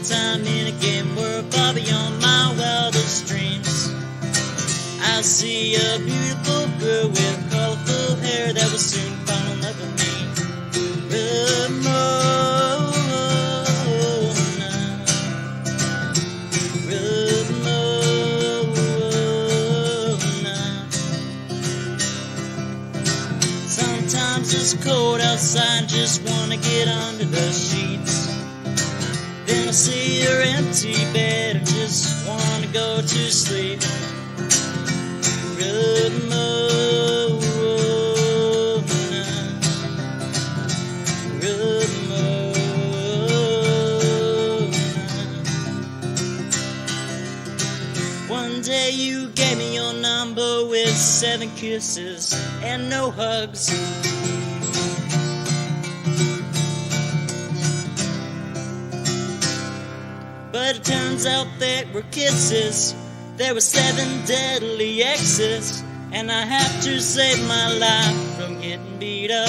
small time in a game world far beyond my wildest dreams. I see a beautiful girl with colorful hair that will soon fall in love with me. Sometimes it's cold outside, just wanna get under the sheets. Then I see your empty bed and just wanna go to sleep. One day you gave me your number with 7 kisses and no hugs. But it turns out there were kisses. There were 7 deadly exes, and I have to save my life from getting beat up.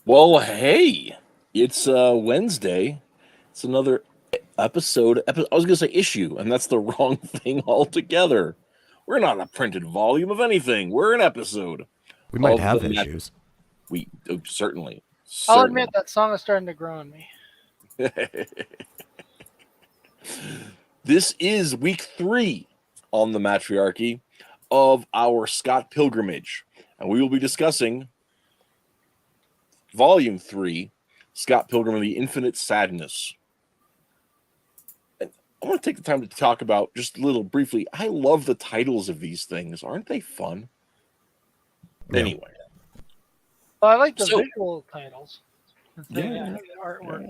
Well, hey, it's Wednesday. It's another episode. I was going to say issue, and that's the wrong thing altogether. We're not a printed volume of anything. We're an episode. We might have issues. We certainly. I'll admit that song is starting to grow on me. This is week 3 on the Mattriarchy of our Scott pilgrimage, and we will be discussing Volume 3, Scott Pilgrim and the Infinite Sadness. And I want to take the time to talk about, just a little briefly, I love the titles of these things. Aren't they fun? Yeah. Anyway. Well, I like the visual titles. Yeah. The artwork.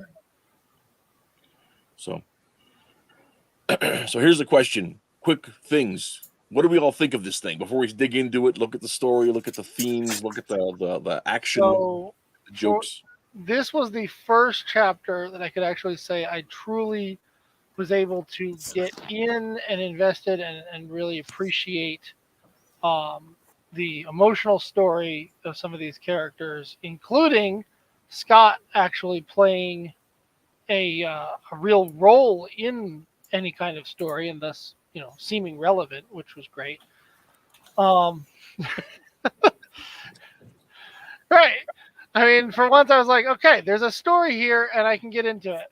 Yeah. So here's the question. Quick things. What do we all think of this thing? Before we dig into it, look at the story, look at the themes, look at the action. Jokes. This was the first chapter that I could actually say I truly was able to get in and invested and really appreciate the emotional story of some of these characters, including Scott actually playing a real role in any kind of story and thus, seeming relevant, which was great. Right. I mean, for once I was like, okay, there's a story here and I can get into it.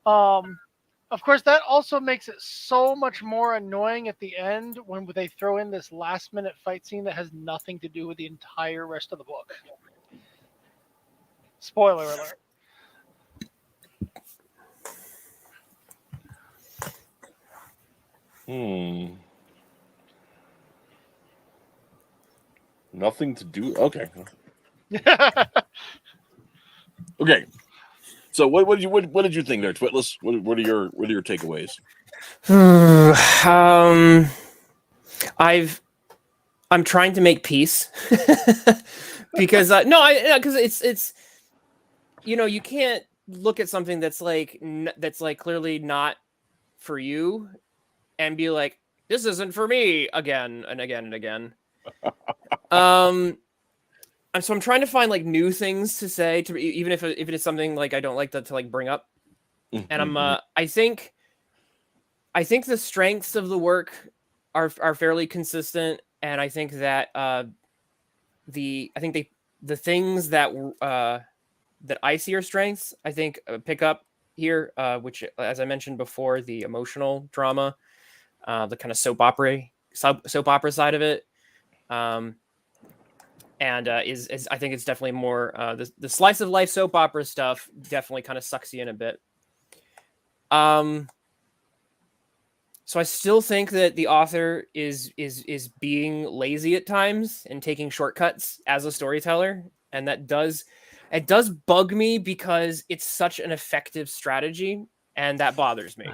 Of course, that also makes it so much more annoying at the end when they throw in this last minute fight scene that has nothing to do with the entire rest of the book. Spoiler alert. Nothing to do. Okay. Okay. So what did you think there, Twitless? What are your takeaways? I'm trying to make peace because it's you can't look at something that's like clearly not for you and be like, this isn't for me again and again and again. And so I'm trying to find like new things to say to even if it is something like I don't like to like bring up. And I think the strengths of the work are fairly consistent, and I think that the things that I see are strengths, I think pick up here, which, as I mentioned before, the emotional drama, the kind of soap opera side of it. And is I think it's definitely more the slice of life soap opera stuff definitely kind of sucks you in a bit. So I still think that the author is being lazy at times and taking shortcuts as a storyteller, and that does It does bug me because it's such an effective strategy, and that bothers me.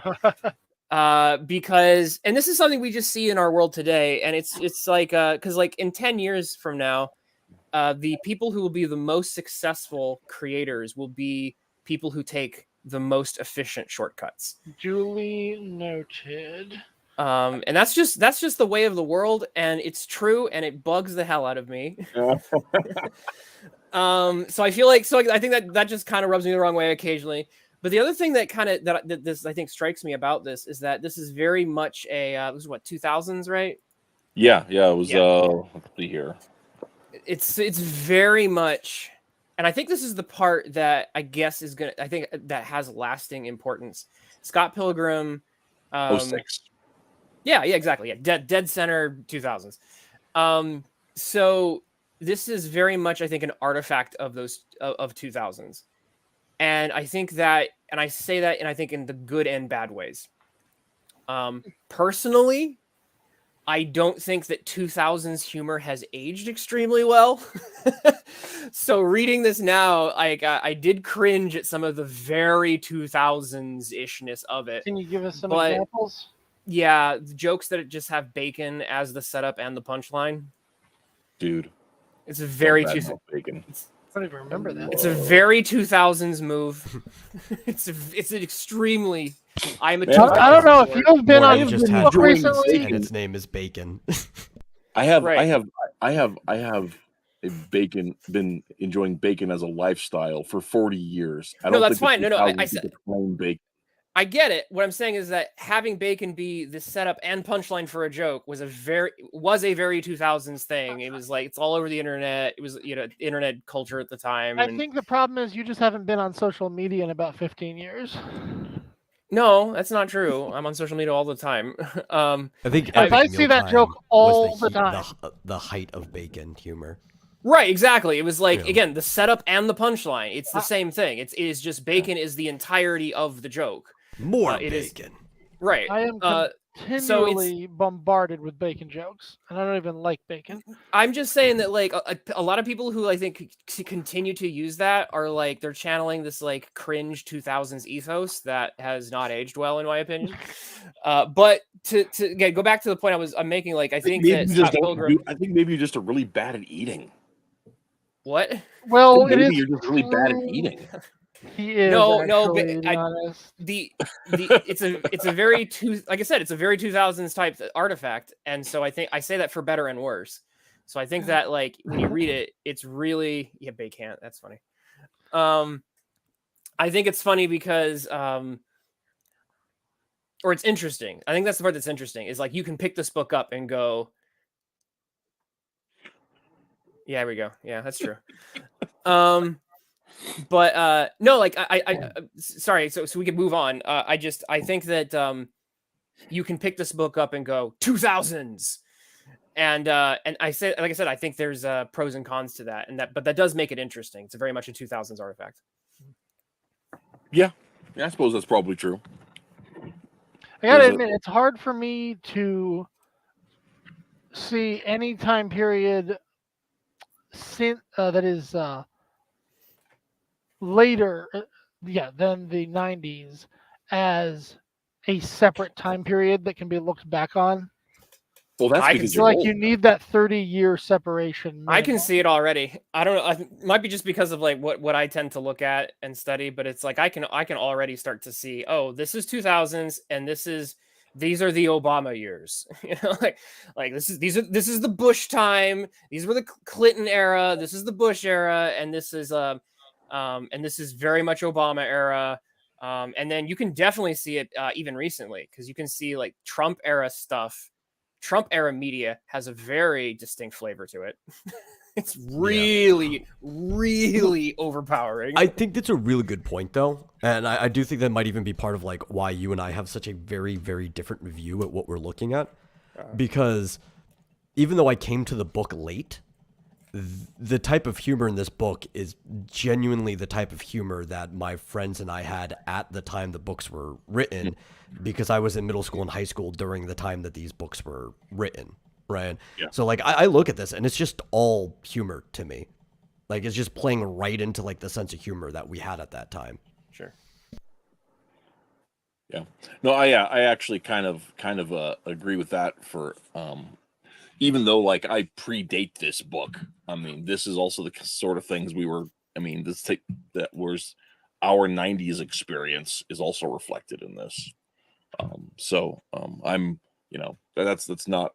Because, and this is something we just see in our world today, and it's like, because like in 10 years from now, the people who will be the most successful creators will be people who take the most efficient shortcuts. Duly noted. And that's just the way of the world, and it's true, and it bugs the hell out of me. So I feel like, I think that just kind of rubs me the wrong way occasionally. But the other thing that kind of that this I think strikes me about this is that this is very much a this is what, 2000s, right? Yeah, it was. Let's see here. It's very much, and I think this is the part that I guess is gonna. I think that has lasting importance. Scott Pilgrim. 06. Yeah, exactly. Yeah, dead center 2000s. So this is very much, I think, an artifact of those of 2000s. And I think that, and I say that, and I think in the good and bad ways. Personally, I don't think that 2000s humor has aged extremely well. So reading this now, I did cringe at some of the very 2000s-ishness of it. Can you give us some examples? Yeah, the jokes that just have bacon as the setup and the punchline. Dude. It's a very bacon. I don't even remember that. It's a very 2000s move. It's an extremely. I don't know if you've been on Facebook recently. And its name is Bacon. I have been enjoying bacon as a lifestyle for 40 years. That's fine. I said bacon. I get it. What I'm saying is that having bacon be the setup and punchline for a joke was a very 2000s thing. It was like, it's all over the internet. It was, internet culture at the time. I think the problem is you just haven't been on social media in about 15 years. No, that's not true. I'm on social media all the time. I think if I see that joke all the time, the height of bacon humor. Right, exactly. It was like, again, the setup and the punchline. It's the same thing. It is just bacon is the entirety of the joke. More bacon. Right. I am continually bombarded with bacon jokes, and I don't even like bacon. I'm just saying that, like, a lot of people who I think continue to use that are like, they're channeling this like cringe 2000s ethos that has not aged well, in my opinion. But to again, go back to the point I'm making, like, I think that Scott Pilgrim. I think maybe you're just really bad at eating. What? Well, maybe you're just really bad at eating. He is. It's a very like I said, it's a very 2000s type artifact, and so I think I say that for better and worse. So I think that, like, when you read it, it's really bacon. That's funny. I think it's funny because or it's interesting. I think that's the part that's interesting, is like, you can pick this book up and go, yeah, there we go. Yeah, that's true. But no, like I sorry, so we can move on. I think that you can pick this book up and go 2000s, and I say, like I said, I think there's pros and cons to that, but that does make it interesting. It's very much a 2000s artifact. Yeah, I suppose that's probably true. I gotta admit, it's hard for me to see any time period that is later than the 90s as a separate time period that can be looked back on. Well, that's because you're like old. You need that 30-year separation. Minimum. I can see it already. I don't know. It might be just because of like what I tend to look at and study, but it's like I can already start to see, oh, this is 2000s, and these are the Obama years. like this is the Bush time. These were the Clinton era. This is the Bush era, and this is very much Obama era. And then you can definitely see it even recently, because you can see like Trump era stuff. Trump era media has a very distinct flavor to it. It's really, really overpowering. I think that's a really good point, though. And I do think that might even be part of like why you and I have such a very, very different view at what we're looking at. Because even though I came to the book late, the type of humor in this book is genuinely the type of humor that my friends and I had at the time the books were written, because I was in middle school and high school during the time that these books were written, right? Yeah. So like I look at this and it's just all humor to me. Like it's just playing right into like the sense of humor that we had at that time. Sure. Yeah. No, I actually kind of agree with that for even though like I predate this book. I mean, this is also the sort of things we were that was our 90s experience is also reflected in this. I'm, that's not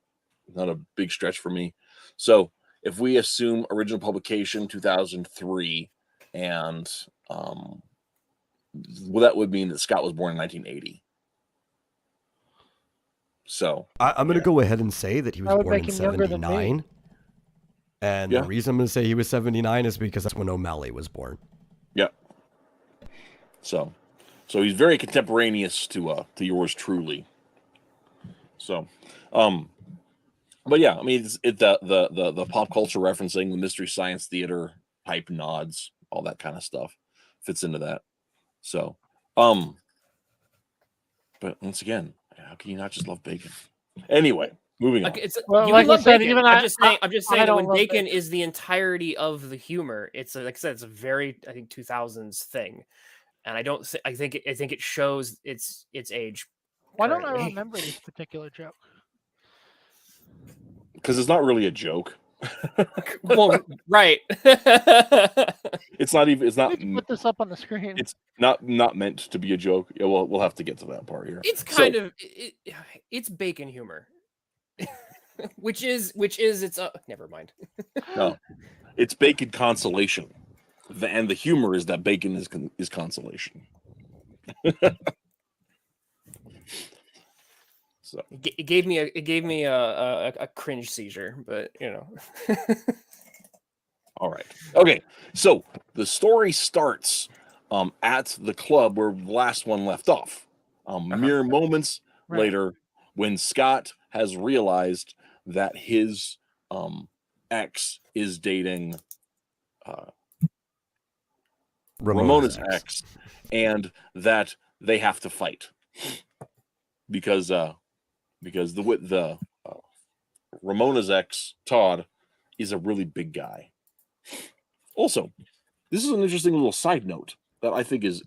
a big stretch for me. So if we assume original publication 2003 and well, that would mean that Scott was born in 1980. So I'm going to go ahead and say that he was That would born make in him younger than me. 79. And Yeah. the reason I'm going to say he was 79 is because that's when O'Malley was born. Yeah. So he's very contemporaneous to yours truly. So, but yeah, I mean, the pop culture referencing, the Mystery Science Theater type nods, all that kind of stuff fits into that. So, but once again, how can you not just love bacon? Anyway, moving on. Like, Well, you like can I love said, bacon. even I'm just saying I that don't when love bacon bacon. is the entirety of the humor, it's like I said, it's a very, I think, 2000s thing, and I think it shows its age. Why don't I currently. remember this particular joke? Because it's not really a joke. Well, right. It's not even. It's I not. need to put this up on the screen. It's not meant to be a joke. Yeah, we'll have to get to that part here. It's kind of it's bacon humor, which is it's never mind. No, it's bacon consolation, and the humor is that bacon is consolation. So It gave me a cringe seizure, but you know. all right, okay. So the story starts at the club where the last one left off. Mere moments later, when Scott has realized that his ex is dating Ramona's ex, and that they have to fight because the Ramona's ex Todd is a really big guy. Also, this is an interesting little side note that I think is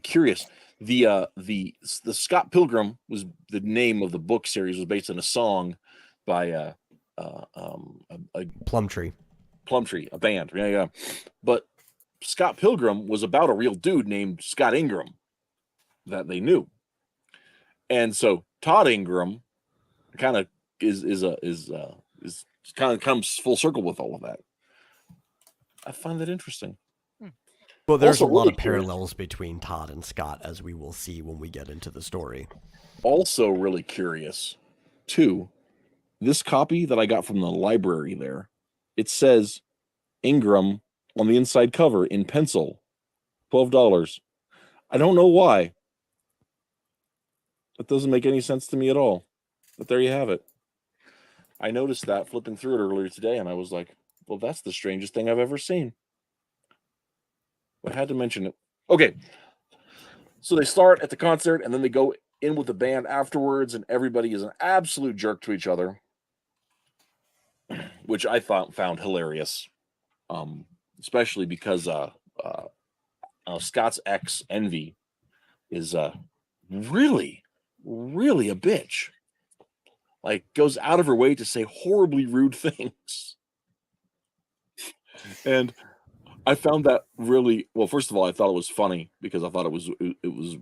curious. The Scott Pilgrim was the name of the book series, was based on a song by a Plumtree, a band. Yeah. But Scott Pilgrim was about a real dude named Scott Ingram that they knew. And so Todd Ingram kind of is kind of comes full circle with all of that. I find that interesting. Well, there's Also a lot really of parallels between Todd and Scott, as we will see when we get into the story. Also really curious, too, this copy that I got from the library there, it says Ingram on the inside cover in pencil, $12. I don't know why. That doesn't make any sense to me at all. But there you have it. I noticed that flipping through it earlier today, and I was like, well, that's the strangest thing I've ever seen. I had to mention it. Okay. So they start at the concert, and then they go in with the band afterwards, and everybody is an absolute jerk to each other, which I found hilarious, especially because Scott's ex, Envy, is really, really a bitch. Like, goes out of her way to say horribly rude things. And I found that really well. First of all, I thought it was funny because I thought it was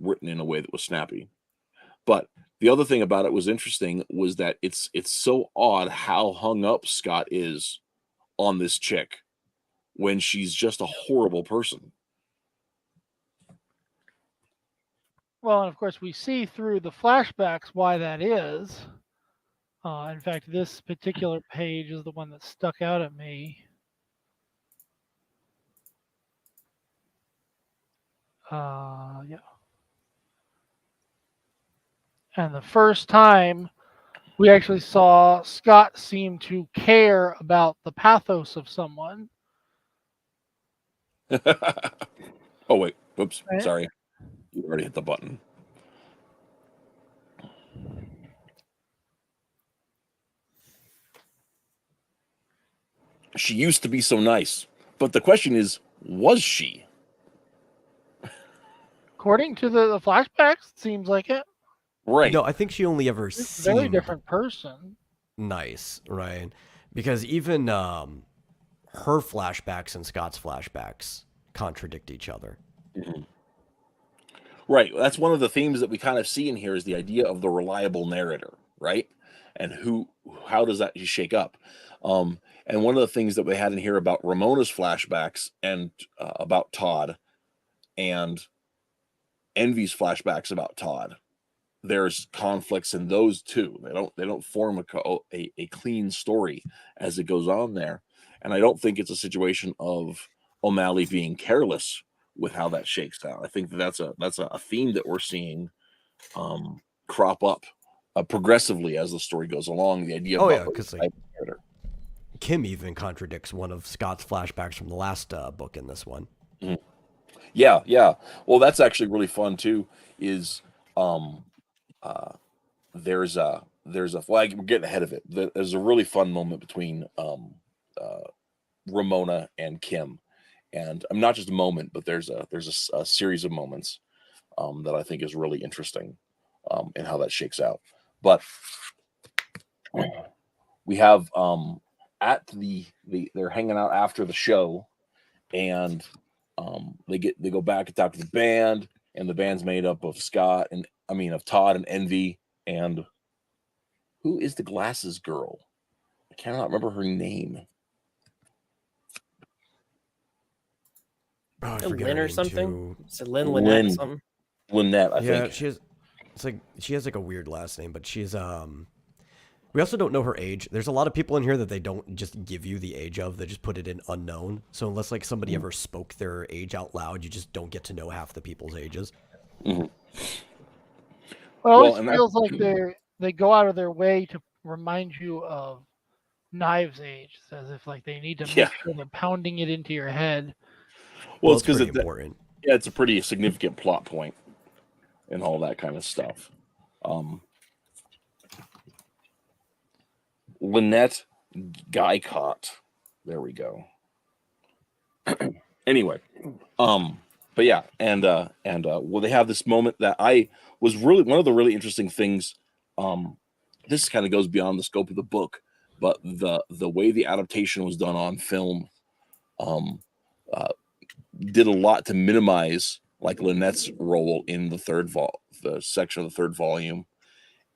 written in a way that was snappy. But the other thing about it was interesting was that it's so odd how hung up Scott is on this chick when she's just a horrible person. Well, and of course, we see through the flashbacks why that is. In fact, this particular page is the one that stuck out at me. Yeah. And the first time we actually saw Scott seem to care about the pathos of someone. Oh, wait. Whoops. Right. Sorry. You already hit the button. she used to be so nice. But the question is, was she? According to the flashbacks, it seems like it. Right. No, I think she only ever It's a very seemed different person. nice, right? Because even her flashbacks and Scott's flashbacks contradict each other. Right. That's one of the themes that we kind of see in here is the idea of the reliable narrator, right? And how does that shake up? And one of the things that we had in here about Ramona's flashbacks and about Todd and Envy's flashbacks about Todd, there's conflicts in those two. They don't form a clean story as it goes on there. And I don't think it's a situation of O'Malley being careless with how that shakes out. I think that's a theme that we're seeing crop up progressively as the story goes along. The idea Oh about yeah, because like Kim even contradicts one of Scott's flashbacks from the last book in this one. Mm-hmm. Yeah. Well, that's actually really fun too. Is there's a we're getting ahead of it. There's a really fun moment between Ramona and Kim, and I'm not just a moment, but there's a series of moments that I think is really interesting in how that shakes out. But we have at they're hanging out after the show, and they go back and talk to the band, and the band's made up of of Todd and Envy, and who is the glasses girl? I cannot remember her name. Oh, I forget Lynn her or name, something. too. It's Lynette something. Lynette, I Yeah, think. she has like a weird last name, but she's we also don't know her age. There's a lot of people in here that they don't just give you the age of, they just put it in unknown. So unless like somebody ever spoke their age out loud, you just don't get to know half the people's ages. Mm-hmm. Well, it always feels like they go out of their way to remind you of Knives' age, as if like they need to make sure they're pounding it into your head. Well, it's because it's important. Yeah, it's a pretty significant plot point and all that kind of stuff. Lynette Guycott. There we go. Anyway, but yeah, and well, they have this moment that I was really one of the really interesting things. This kind of goes beyond the scope of the book, but the way the adaptation was done on film, did a lot to minimize like Lynette's role in the the section of the third volume,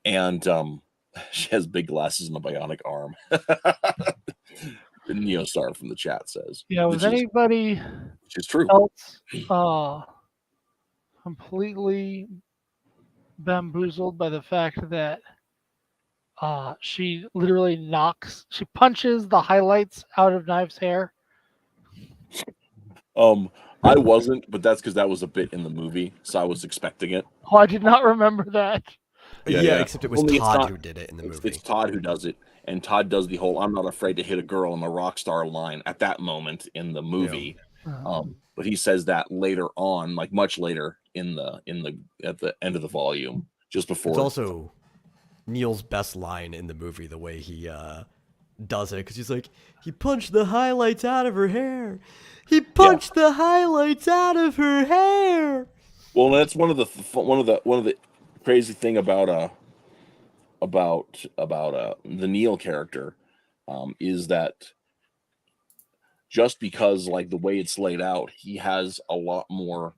and she has big glasses and a bionic arm. Neostar from the chat says. Yeah, was anybody true. else completely bamboozled by the fact that she literally punches the highlights out of Knives' hair? I wasn't, but that's because that was a bit in the movie, so I was expecting it. Oh, I did not remember that. Yeah, except it was Todd who did it in the movie. It's Todd who does it, and Todd does the whole "I'm not afraid to hit a girl" on the rock star line at that moment in the movie. Yeah. But he says that later on, like much later at the end of the volume, just before. It's also Neil's best line in the movie, the way he does it, because he's like, he punched the highlights out of her hair. He punched the highlights out of her hair. Well, that's one of the crazy thing about the Neil character, is that just because like the way it's laid out, he has a lot more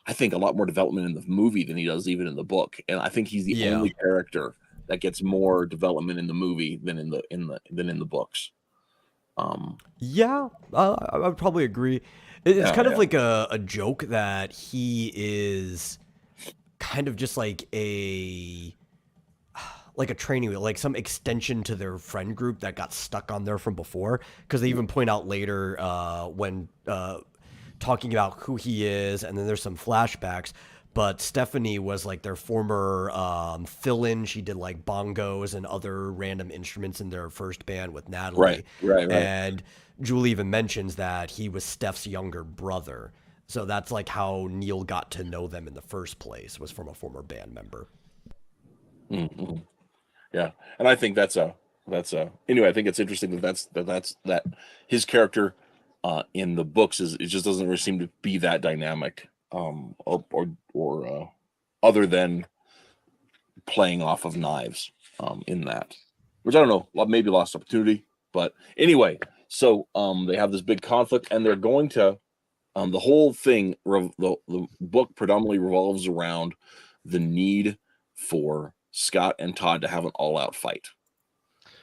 development in the movie than he does even in the book, and I think he's the only character that gets more development in the movie than in the books. I would probably agree. It's kind of like a joke that he is kind of just like a training wheel, like some extension to their friend group that got stuck on there from before. Because they even point out later when talking about who he is, and then there's some flashbacks. But Stephanie was like their former fill-in. She did like bongos and other random instruments in their first band with Natalie. Right. And Julie even mentions that he was Steph's younger brother. So that's like how Neil got to know them in the first place, was from a former band member. Mm-hmm. Yeah, and I think that's a That's anyway. I think it's interesting that his character in the books it just doesn't really seem to be that dynamic, or other than playing off of knives in that, which I don't know, maybe lost opportunity, but anyway. So they have this big conflict, and they're going to the whole thing. The book predominantly revolves around the need for Scott and Todd to have an all-out fight.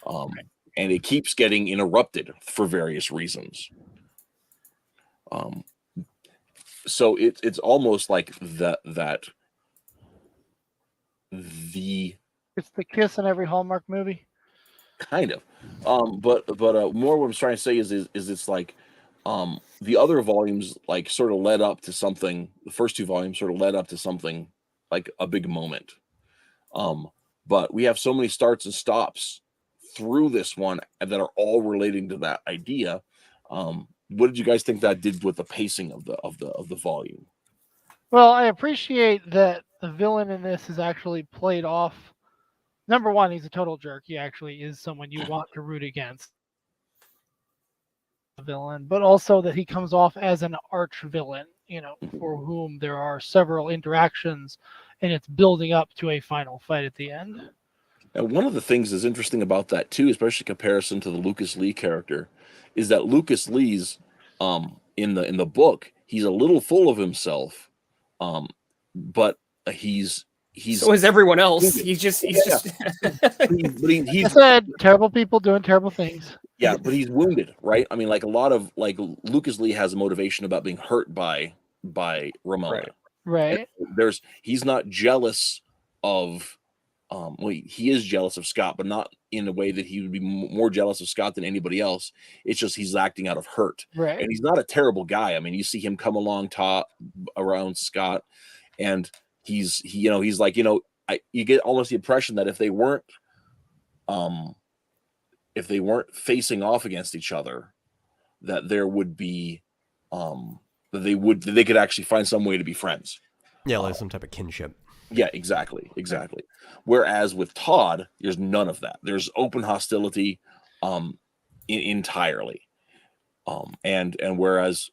And it keeps getting interrupted for various reasons. So it's almost like the It's the kiss in every Hallmark movie. kind of, but more what I'm trying to say is it's like the other volumes like sort of led up to something. The first two volumes sort of led up to something like a big moment. But we have so many starts and stops through this one that are all relating to that idea. What did you guys think that did with the pacing of the volume? Well, I appreciate that the villain in this is actually played off. Number one, he's a total jerk. He actually is someone you want to root against, the villain, but also that he comes off as an arch villain, for whom there are several interactions, and it's building up to a final fight at the end. And one of the things that's interesting about that too, especially in comparison to the Lucas Lee character, is that Lucas Lee's in the book, he's a little full of himself, but he's so is everyone else. He's just I said terrible people doing terrible things. Yeah, but he's wounded, right? I mean, like a lot of Lucas Lee has a motivation about being hurt by Ramona. Right. He's not jealous of he is jealous of Scott, but not in a way that he would be more jealous of Scott than anybody else. It's just he's acting out of hurt. Right. And he's not a terrible guy. I mean, you see him come along around Scott, and he's like, you get almost the impression that if they weren't facing off against each other, that there would be that they could actually find some way to be friends. Yeah, like some type of kinship. Yeah, exactly. Whereas with Todd, there's none of that. There's open hostility entirely. And whereas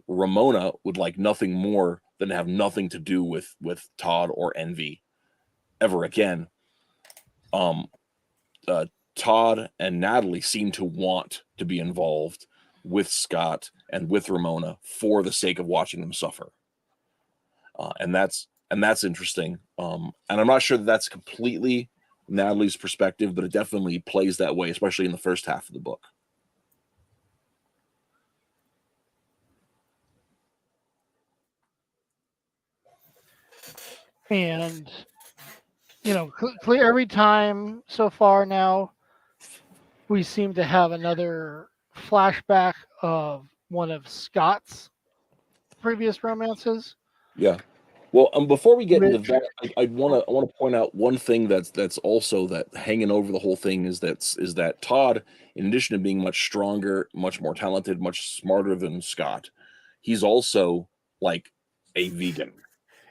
Ramona would like nothing more than to have nothing to do with Todd or Envy ever again. Todd and Natalie seem to want to be involved with Scott and with Ramona for the sake of watching them suffer. And that's interesting. And I'm not sure that's completely Natalie's perspective, but it definitely plays that way, especially in the first half of the book. And clear every time so far now, we seem to have another flashback of one of Scott's previous romances. Yeah. Well, before we get into that, I want to point out one thing that's also that hanging over the whole thing is that Todd, in addition to being much stronger, much more talented, much smarter than Scott, he's also like a vegan.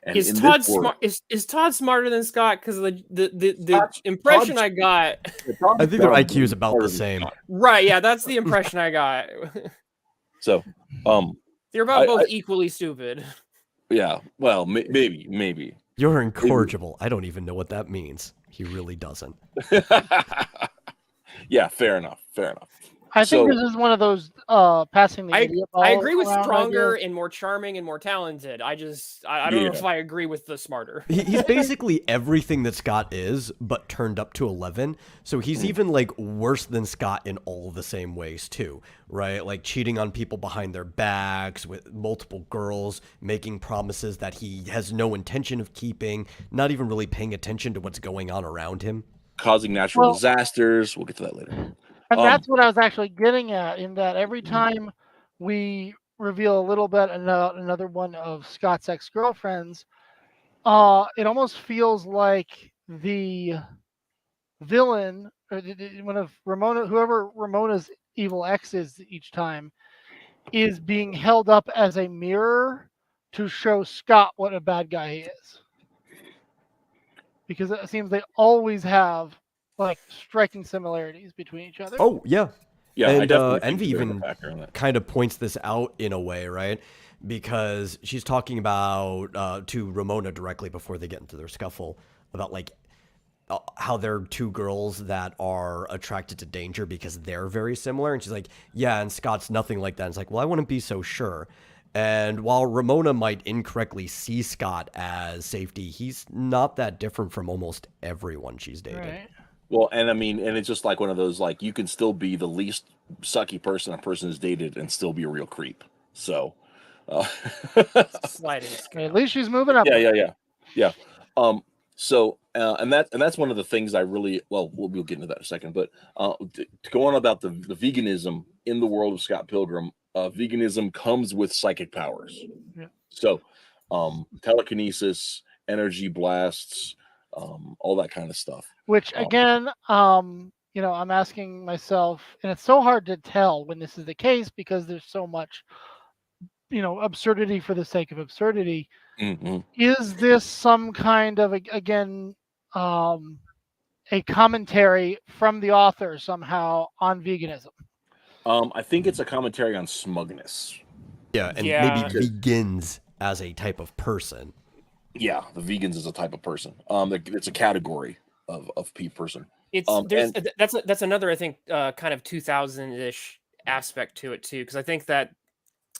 And is Todd smart? Is Todd smarter than Scott? Because the impression I got, I think their IQ is about the same. Right? Yeah, that's the impression I got. So, they're about both equally stupid. Yeah, well, maybe. You're incorrigible. I don't even know what that means. He really doesn't. Yeah, fair enough. I think this is one of those passing the idiot ball. I agree with stronger and more charming and more talented. I don't know if I agree with the smarter. He's basically everything that Scott is, but turned up to 11. So he's even like worse than Scott in all the same ways too, right? Like cheating on people behind their backs with multiple girls, making promises that he has no intention of keeping, not even really paying attention to what's going on around him. Causing natural disasters. We'll get to that later. And that's what I was actually getting at, in that every time we reveal a little bit about another one of Scott's ex-girlfriends, it almost feels like the villain, or one of Ramona, whoever Ramona's evil ex is each time, is being held up as a mirror to show Scott what a bad guy he is. Because it seems they always have like striking similarities between each other. Oh yeah, Yeah, I and definitely think Envy there's a even factor in that. kind of points this out in a way, right? Because she's talking about to Ramona directly before they get into their scuffle about like how they're two girls that are attracted to danger because they're very similar, and she's like, yeah, and Scott's nothing like that. And it's like, well, I wouldn't be so sure. And while Ramona might incorrectly see Scott as safety, he's not that different from almost everyone she's dated. Right. Well, and I mean, and it's just like one of those, like, you can still be the least sucky person a person has dated and still be a real creep. So, Sliding scale. At least she's moving up. yeah. So, and that's one of the things I really, well, we'll get into that in a second. But to go on about the veganism in the world of Scott Pilgrim, veganism comes with psychic powers. Yeah. So, telekinesis, energy blasts, all that kind of stuff. Which again, I'm asking myself, and it's so hard to tell when this is the case because there's so much, absurdity for the sake of absurdity. Mm-hmm. Is this some kind of again, a commentary from the author somehow on veganism? I think it's a commentary on smugness. Yeah, and Yeah. maybe vegans as a type of person. Yeah, the vegans is a type of person. It's a category of person. It's that's another, I think, kind of 2000-ish aspect to it too, because I think that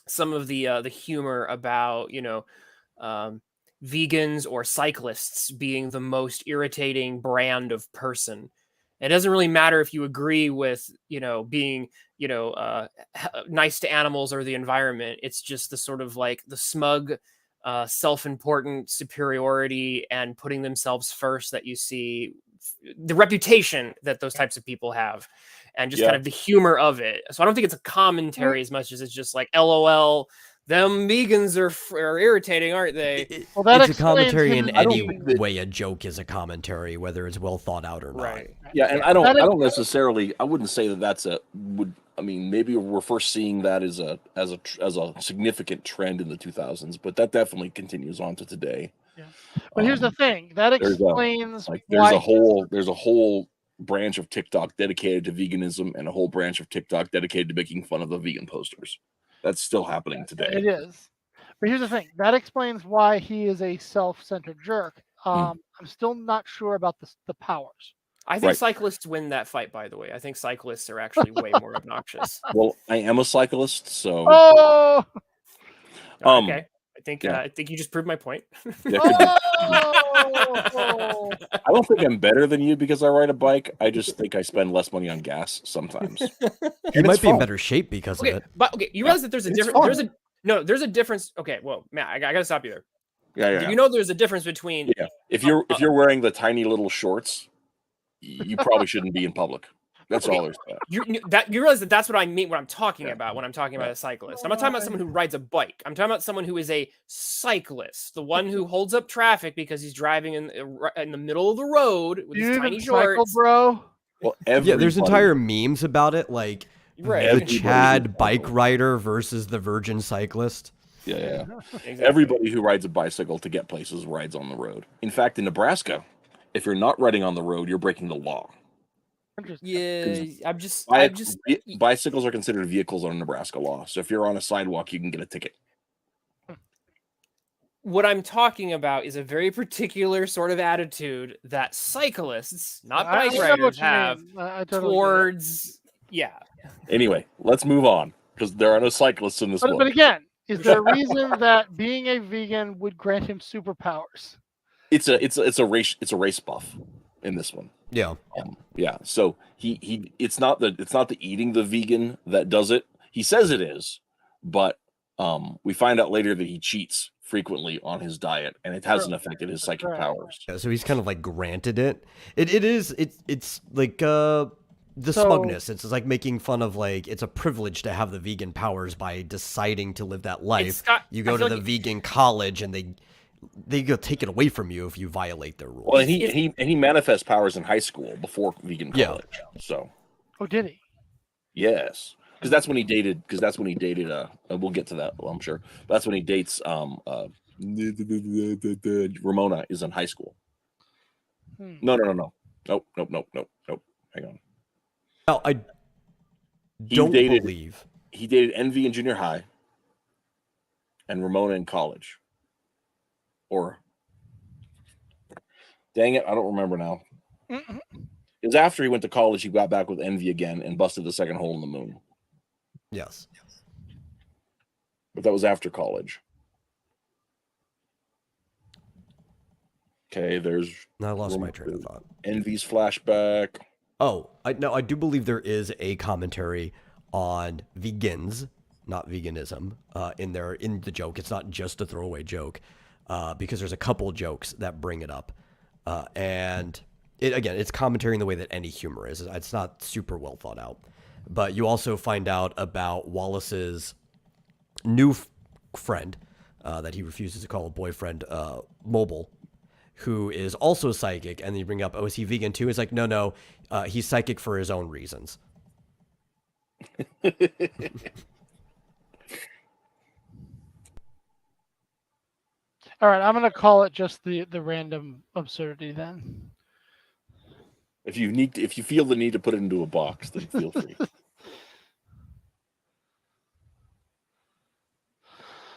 some of the humor about vegans or cyclists being the most irritating brand of person. It doesn't really matter if you agree with being nice to animals or the environment. It's just the sort of like the smug, self-important superiority and putting themselves first that you see, the reputation that those types of people have, and just kind of the humor of it. So I don't think it's a commentary as much as it's just like, LOL, them vegans are irritating, aren't they? Well, that it's a commentary in any him- way a joke is a commentary, whether it's well thought out or not. Right. Yeah, and I don't necessarily. I wouldn't say that I mean, maybe we're first seeing that as a significant trend in the 2000s, but that definitely continues on to today. Yeah. But here's the thing that explains there's a whole branch of TikTok dedicated to veganism and a whole branch of TikTok dedicated to making fun of the vegan posters. That's still happening today. It is. But here's the thing that explains why he is a self-centered jerk. I'm still not sure about the powers. I think cyclists win that fight, by the way. I think cyclists are actually way more obnoxious. Well, I am a cyclist, so. Oh! Okay. I think you just proved my point. I don't think I'm better than you because I ride a bike. I just think I spend less money on gas sometimes. You might be in better shape because of it. But you realize that there's a difference. There's a difference. Okay, well, Matt, I gotta stop you there. Yeah. You know, there's a difference between. Yeah. If you're wearing the tiny little shorts, you probably shouldn't be in public. That's all there's to that. You realize that that's what I mean when I'm talking about when I'm talking about a cyclist. I'm not talking about someone who rides a bike. I'm talking about someone who is a cyclist, the one who holds up traffic because he's driving in the middle of the road with his tiny shorts, bro. Well, there's entire memes about it, like the Chad bike rider versus the virgin cyclist. Yeah. Exactly. Everybody who rides a bicycle to get places rides on the road. In fact, in Nebraska, if you're not riding on the road, you're breaking the law. Yeah, bicycles are considered vehicles under Nebraska law. So if you're on a sidewalk, you can get a ticket. What I'm talking about is a very particular sort of attitude that cyclists, not bike riders, have towards. Yeah. Anyway, let's move on because there are no cyclists in this book. But again, is there a reason that being a vegan would grant him superpowers? It's a race buff in this one. Yeah. So it's not the eating the vegan that does it. He says it is, but we find out later that he cheats frequently on his diet, and it hasn't affected his psychic powers. Yeah, so he's kind of like granted it. It's like the smugness. It's like making fun of like it's a privilege to have the vegan powers by deciding to live that life. You go to the vegan college, and they go take it away from you if you violate their rules. Well, and he manifests powers in high school before vegan college. So. Oh, did he? Yes, because that's when he dated. We'll get to that. Well, I'm sure. But that's when he dates. Ramona is in high school. No. Nope. Hang on. Now, I He don't dated- believe. He dated Envy in junior high and Ramona in college. Or, dang it, I don't remember now. Mm-mm. It was after he went to college, he got back with Envy again and busted the second hole in the moon. Yes. But that was after college. Okay, there's I lost my train of thought. Envy's flashback. Oh, I do believe there is a commentary on vegans, not veganism, in the joke. It's not just a throwaway joke, because there's a couple jokes that bring it up, and it's commentary in the way that any humor is. It's not super well thought out, but you also find out about Wallace's new friend that he refuses to call a boyfriend, Mobile, who is also psychic, and then you bring up, oh, is he vegan too? It's like, no, he's psychic for his own reasons. All right, I'm gonna call it just the random absurdity then. If you feel the need to put it into a box, then feel free.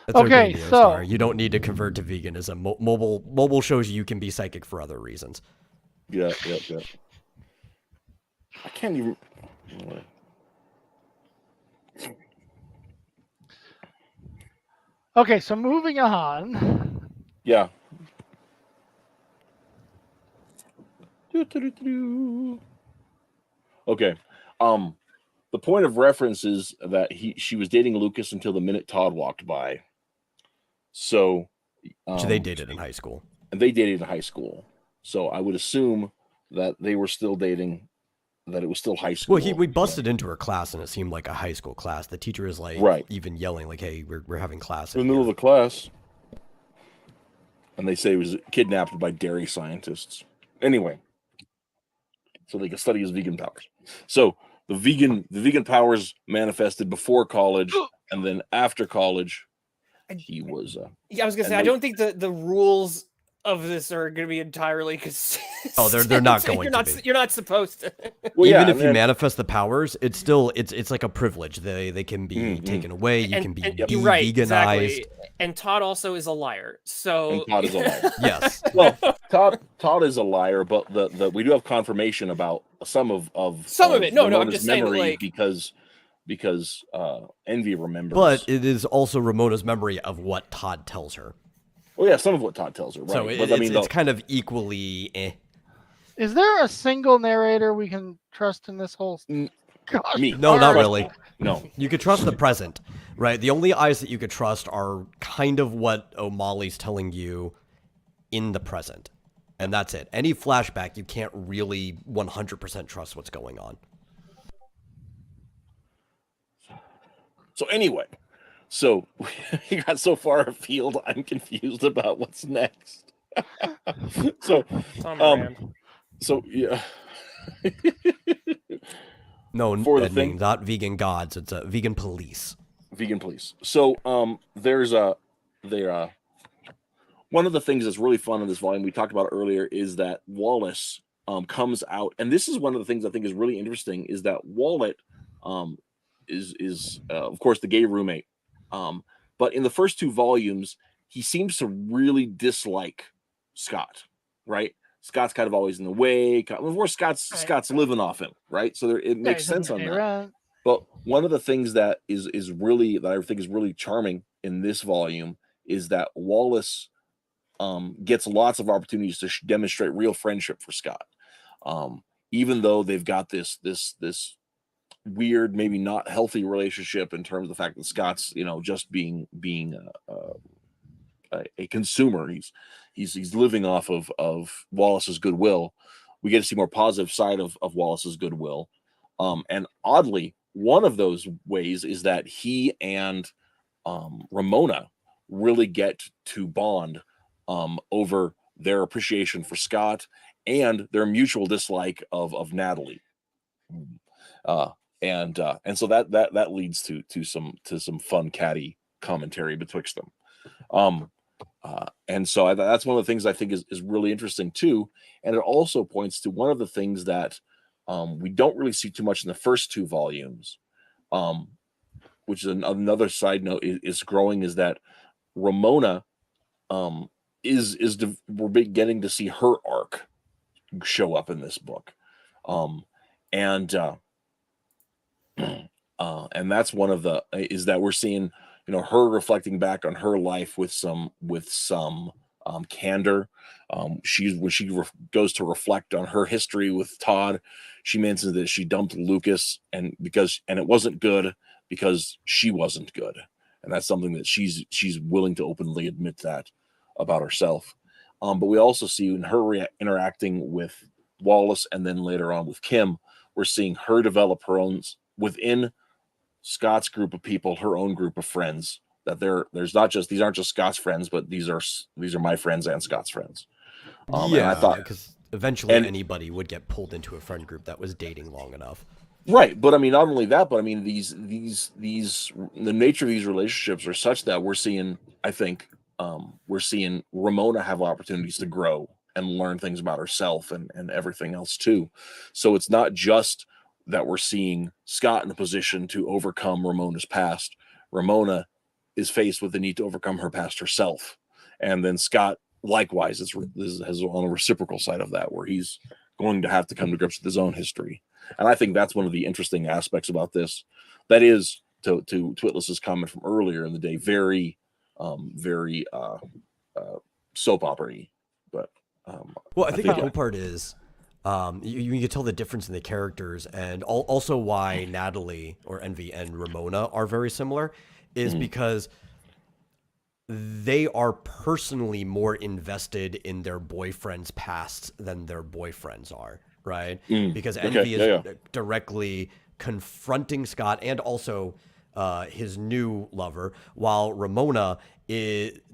That's Okay, Neo so- Star. You don't need to convert to veganism. Mobile shows you can be psychic for other reasons. Yeah. I can't even. Okay, so moving on. Yeah. Okay. The point of reference is that she was dating Lucas until the minute Todd walked by. So They dated in high school. And they dated in high school. So I would assume that they were still dating, that it was still high school. Well, we busted into her class, and it seemed like a high school class. The teacher is like, Right. even yelling, like, "Hey, we're having class." In the middle of the class. And they say he was kidnapped by dairy scientists. Anyway, so they could study his vegan powers. So the vegan powers manifested before college, and then after college, he was. Yeah, I was gonna say, and I don't think the rules of this are gonna be entirely consistent. Oh, they're not going to be. You're not supposed to. Well, Even yeah, if you manifest the powers, it's still it's like a privilege. They can be taken away. You can be you're right, veganized. exactly. And Todd also is a liar. So And Todd is a liar. Yes. Well, Todd is a liar, but the we do have confirmation about some of it. No, I'm Ramona's just saying, memory like, because Envy remembers. But it is also Ramona's memory of what Todd tells her. Well, yeah, some of what Todd tells her, right? So but I mean, it's kind of equally. Is there a single narrator we can trust in this whole? Gosh, me. No, not darn. really. No. You could trust the present, right? The only eyes that you could trust are kind of what O'Malley's telling you in the present. And that's it. Any flashback, you can't really 100% trust what's going on. So anyway, so we got so far afield, I'm confused about what's next. So, so yeah. No, For the Edmund, thing- not vegan gods. It's a vegan police. Vegan police. So there's one of the things that's really fun in this volume we talked about earlier is that Wallace comes out, and this is one of the things I think is really interesting is that Wallet is of course the gay roommate, but in the first two volumes he seems to really dislike Scott, right? Scott's kind of always in the way. Of course, Scott's living off him, right? So it makes sense on that. Right. But one of the things that is really that I think is really charming in this volume is that Wallace gets lots of opportunities to demonstrate real friendship for Scott, even though they've got this weird, maybe not healthy relationship in terms of the fact that Scott's just being a consumer. He's living off of Wallace's goodwill. We get to see more positive side of Wallace's goodwill, and oddly, one of those ways is that he and Ramona really get to bond over their appreciation for Scott and their mutual dislike of Natalie, and so that leads to some fun catty commentary betwixt them. And so that's one of the things I think is really interesting too. And it also points to one of the things that we don't really see too much in the first 2 volumes, which is another side note is growing, is that Ramona we're getting to see her arc show up in this book, and that's one of the is that we're seeing her reflecting back on her life with some candor. When she goes to reflect on her history with Todd, she mentions that she dumped Lucas and it wasn't good because she wasn't good, and that's something that she's willing to openly admit that about herself. But we also see in her interacting with Wallace and then later on with Kim, we're seeing her develop her own within Scott's group of people, her own group of friends. That these aren't just Scott's friends, but these are my friends and Scott's friends. And I thought because eventually anybody would get pulled into a friend group that was dating long enough. Right, but I mean, not only that, but I mean, the nature of these relationships are such that we're seeing, I think, we're seeing Ramona have opportunities to grow and learn things about herself and everything else too. So it's not just that we're seeing Scott in a position to overcome Ramona's past. Ramona is faced with the need to overcome her past herself, and then Scott likewise has on a reciprocal side of that, where he's going to have to come to grips with his own history. And I think that's one of the interesting aspects about this. That is, to Twitlis's comment from earlier in the day, very soap opera-y. But well, I think the cool part is you can tell the difference in the characters, and also why Natalie or Envy and Ramona are very similar is because they are personally more invested in their boyfriend's past than their boyfriends are, right? Because Envy is directly confronting Scott and also his new lover, while Ramona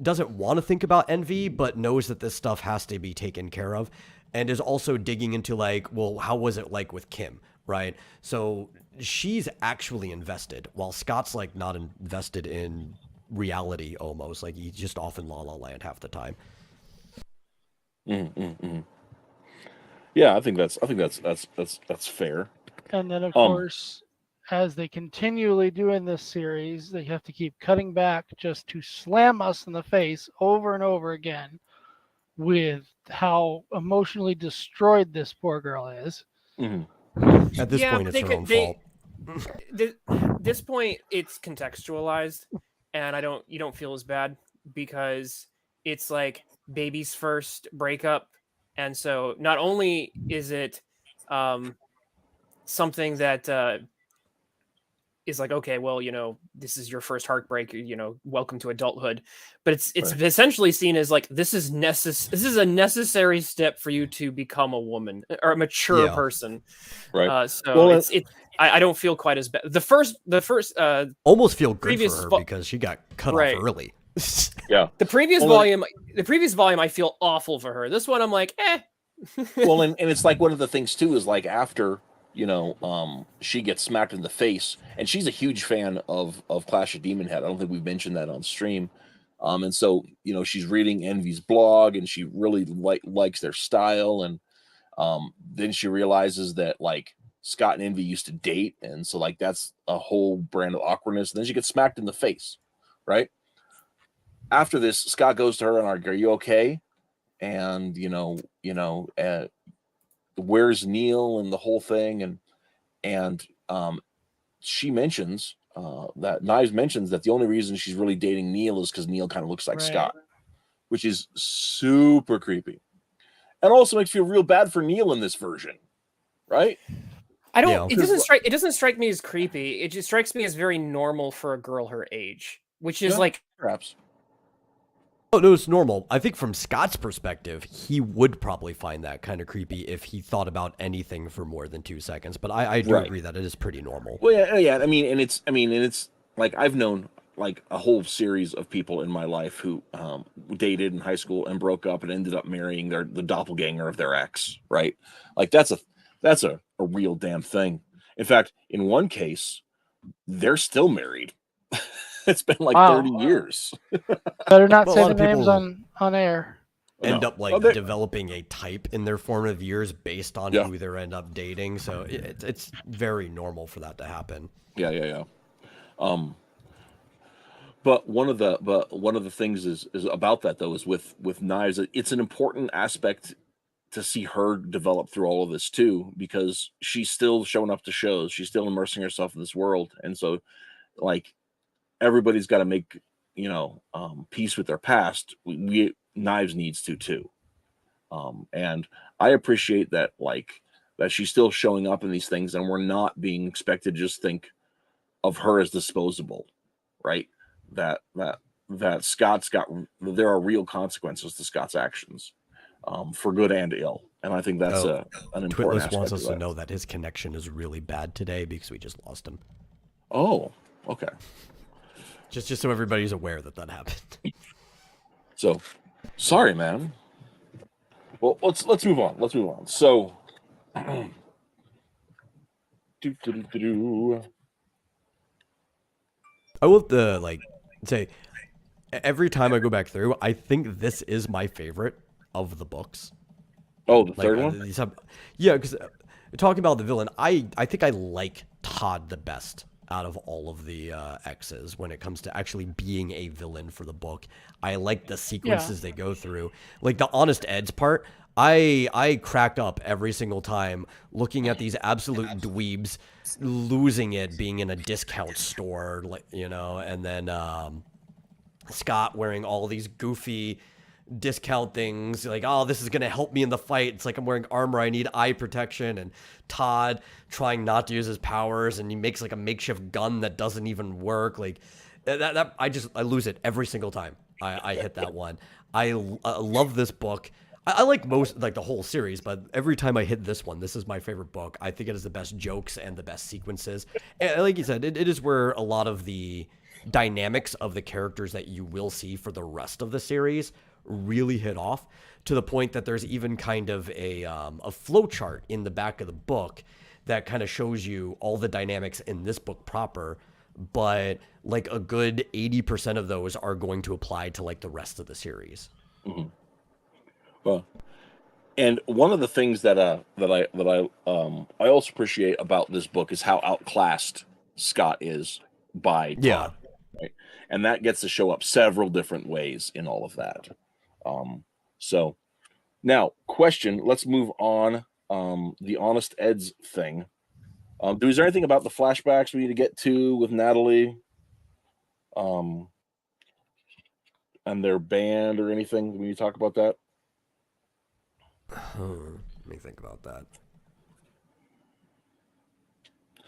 doesn't want to think about Envy, but knows that this stuff has to be taken care of, and is also digging into like, well, how was it like with Kim, right? So she's actually invested, while Scott's like not invested in reality almost. Like he's just off in La La Land half the time. Yeah, I think that's fair. And then of course, as they continually do in this series, they have to keep cutting back just to slam us in the face over and over again with how emotionally destroyed this poor girl is. At this point, it's her own fault. This point, it's contextualized, and you don't feel as bad because it's like baby's first breakup, and so not only is it something that is like, okay, well, this is your first heartbreak, welcome to adulthood, but it's right. Essentially seen as like this is a necessary step for you to become a woman or a mature person, right? So I don't feel quite as bad. The first almost feel good for her because she got cut off early. Yeah, the previous volume I feel awful for her. This one I'm like, Well, and it's like one of the things too is like after she gets smacked in the face, and she's a huge fan of Clash of Demon Head. I don't think we've mentioned that on stream. And so she's reading Envy's blog, and she really likes their style, and then she realizes that like Scott and Envy used to date, and so like that's a whole brand of awkwardness. And then she gets smacked in the face, right? After this, Scott goes to her and are you okay? And where's Neil and the whole thing, and she mentions that Knives mentions that the only reason she's really dating Neil is because Neil kind of looks like Scott, which is super creepy, and also makes you feel real bad for Neil in this version, right? I don't. It doesn't strike me as creepy. It just strikes me as very normal for a girl her age, which is like perhaps. Oh, no, it's normal. I think from Scott's perspective, he would probably find that kind of creepy if he thought about anything for more than 2 seconds. But I do agree that it is pretty normal. Well, yeah. I mean, it's like I've known like a whole series of people in my life who dated in high school and broke up and ended up marrying the doppelganger of their ex, right? Like that's a real damn thing. In fact, in one case, they're still married. It's been like Wow. 30 years. Better not Well, a say lot the of names people- on air. End No. up like Oh, they- developing a type in their formative years based on Yeah. who they end up dating. So it's very normal for that to happen. Yeah. But one of the things is about that though is with Knives, it's an important aspect to see her develop through all of this too, because she's still showing up to shows, she's still immersing herself in this world, and so like everybody's got to make peace with their past. We Knives needs to too, and I appreciate that that she's still showing up in these things, and we're not being expected to just think of her as disposable, right? That Scott's got, there are real consequences to Scott's actions, for good and ill, and I think that's an important Twitless aspect wants of us to that. know that his connection is really bad today because we just lost him. Oh, okay. Just so everybody's aware that happened. So, sorry, man. Well, let's move on. Let's move on. So, I will have to say every time I go back through, I think this is my favorite of the books. Oh, the third one? Yeah, because talking about the villain, I think I like Todd the best out of all of the X's when it comes to actually being a villain for the book. I like the sequences they go through. Like the Honest Ed's part, I cracked up every single time looking at these absolute dweebs losing it being in a discount store, and then Scott wearing all these goofy discount things like, oh, this is going to help me in the fight. It's like I'm wearing armor. I need eye protection. And Todd trying not to use his powers, and he makes like a makeshift gun that doesn't even work. Like that I lose it every single time I hit that one. I love this book. I like most, like the whole series, but every time I hit this one, this is my favorite book. I think it has the best jokes and the best sequences. And like you said, it is where a lot of the dynamics of the characters that you will see for the rest of the series really hit off, to the point that there's even kind of a flow chart in the back of the book that kind of shows you all the dynamics in this book proper, but like a good 80% of those are going to apply to like the rest of the series. Mm-hmm. Well, and one of the things that I also appreciate about this book is how outclassed Scott is by Todd, right? And that gets to show up several different ways in all of that. So now, question, let's move on. The Honest Ed's thing. Is there anything about the flashbacks we need to get to with Natalie? And their band or anything when you talk about that? Let me think about that.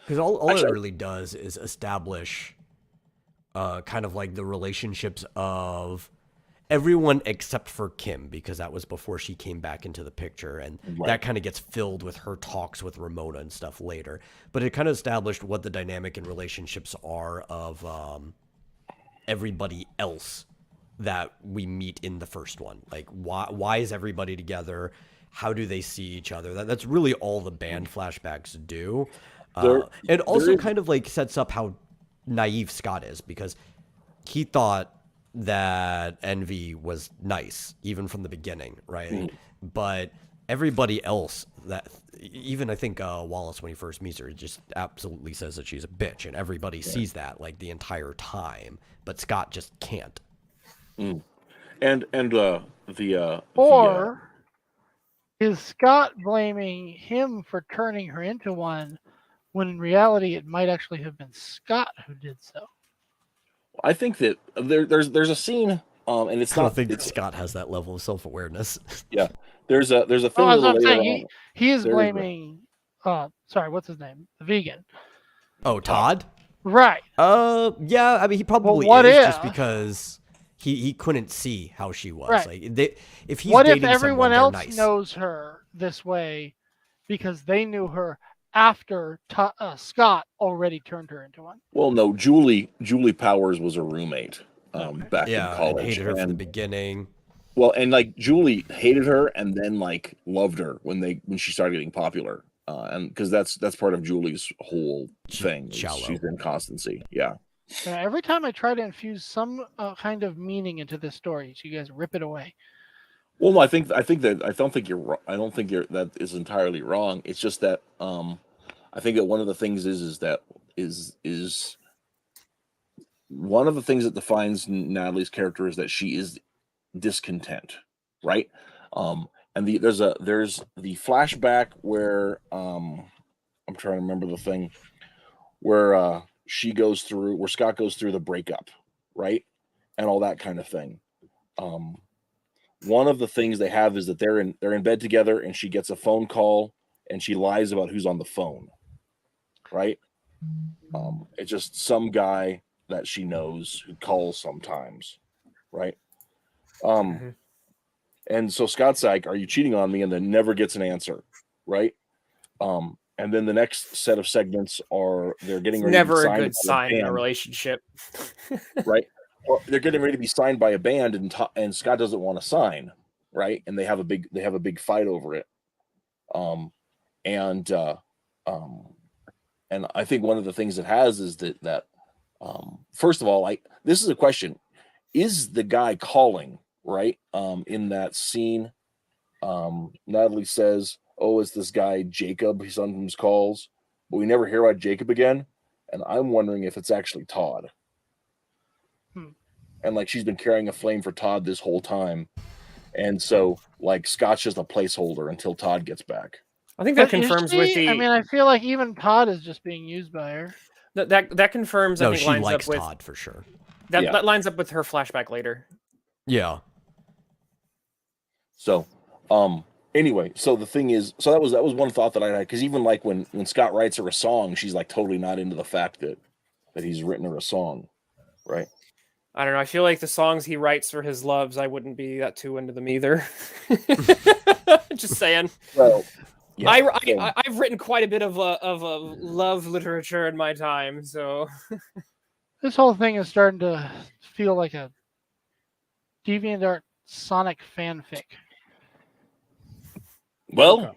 Because all it really does is establish kind of like the relationships of everyone except for Kim, because that was before she came back into the picture, and that kind of gets filled with her talks with Ramona and stuff later. But it kind of established what the dynamic and relationships are of everybody else that we meet in the first one. Like, why is everybody together? How do they see each other? That's really all the band flashbacks do. And also kind of like sets up how naive Scott is, because he thought that Envy was nice even from the beginning, right? But everybody else, that even I think Wallace, when he first meets her, just absolutely says that she's a bitch, and everybody sees that like the entire time, but Scott just can't. Is Scott blaming him for turning her into one, when in reality it might actually have been Scott who did so? I think that there's a scene, and it's I not. don't think Scott has that level of self-awareness. Yeah, there's a thing. Oh, that's what I'm later saying. on. He is blaming. Sorry, what's his name? The vegan. Oh, Todd? Right. Yeah. I mean, he probably is just because he couldn't see how she was. Right. Like, if he's what dating if everyone someone, else nice. knows her this way because they knew her after Scott already turned her into one? Well, no, Julie Powers was a roommate back in college, and hated her from the beginning. Well, and like Julie hated her and then like loved her when she started getting popular, and because that's part of Julie's whole thing. Shallow. She's in constancy, yeah. Every time I try to infuse some kind of meaning into this story, you guys rip it away. Well, no, I think that I don't think you're wrong. I don't think you're that is entirely wrong. It's just that I think that one of the things is one of the things that defines Natalie's character is that she is discontent, right? And there's the flashback where I'm trying to remember the thing where where Scott goes through the breakup, right? And all that kind of thing. One of the things they have is that they're in bed together and she gets a phone call and she lies about who's on the phone, right? It's just some guy that she knows who calls sometimes, right? And so Scott's like, "Are you cheating on me?" And then never gets an answer, right? And then the next set of segments are they're getting ready Never to be a signed good by sign in a band, relationship. right? Well, they're getting ready to be signed by a band, and Scott doesn't want to sign, right? And they have a big fight over it. And I think one of the things it has is that first of all, this is a question: is the guy calling right? In that scene, Natalie says, "Oh, it's this guy Jacob. He sometimes calls, but we never hear about Jacob again." And I'm wondering if it's actually Todd. And like she's been carrying a flame for Todd this whole time, and so like Scott's just a placeholder until Todd gets back. I think that confirms with the. I mean, I feel like even Todd is just being used by her. That confirms. No, I think she lines likes up with Todd for sure. that lines up with her flashback later. Yeah. So, anyway, so the thing is, so that was one thought that I had, because even like when Scott writes her a song, she's like totally not into the fact that he's written her a song, right? I don't know. I feel like the songs he writes for his loves, I wouldn't be that too into them either. Just saying. Well, yeah, I've written quite a bit of love literature in my time, so this whole thing is starting to feel like a DeviantArt Sonic fanfic. Well,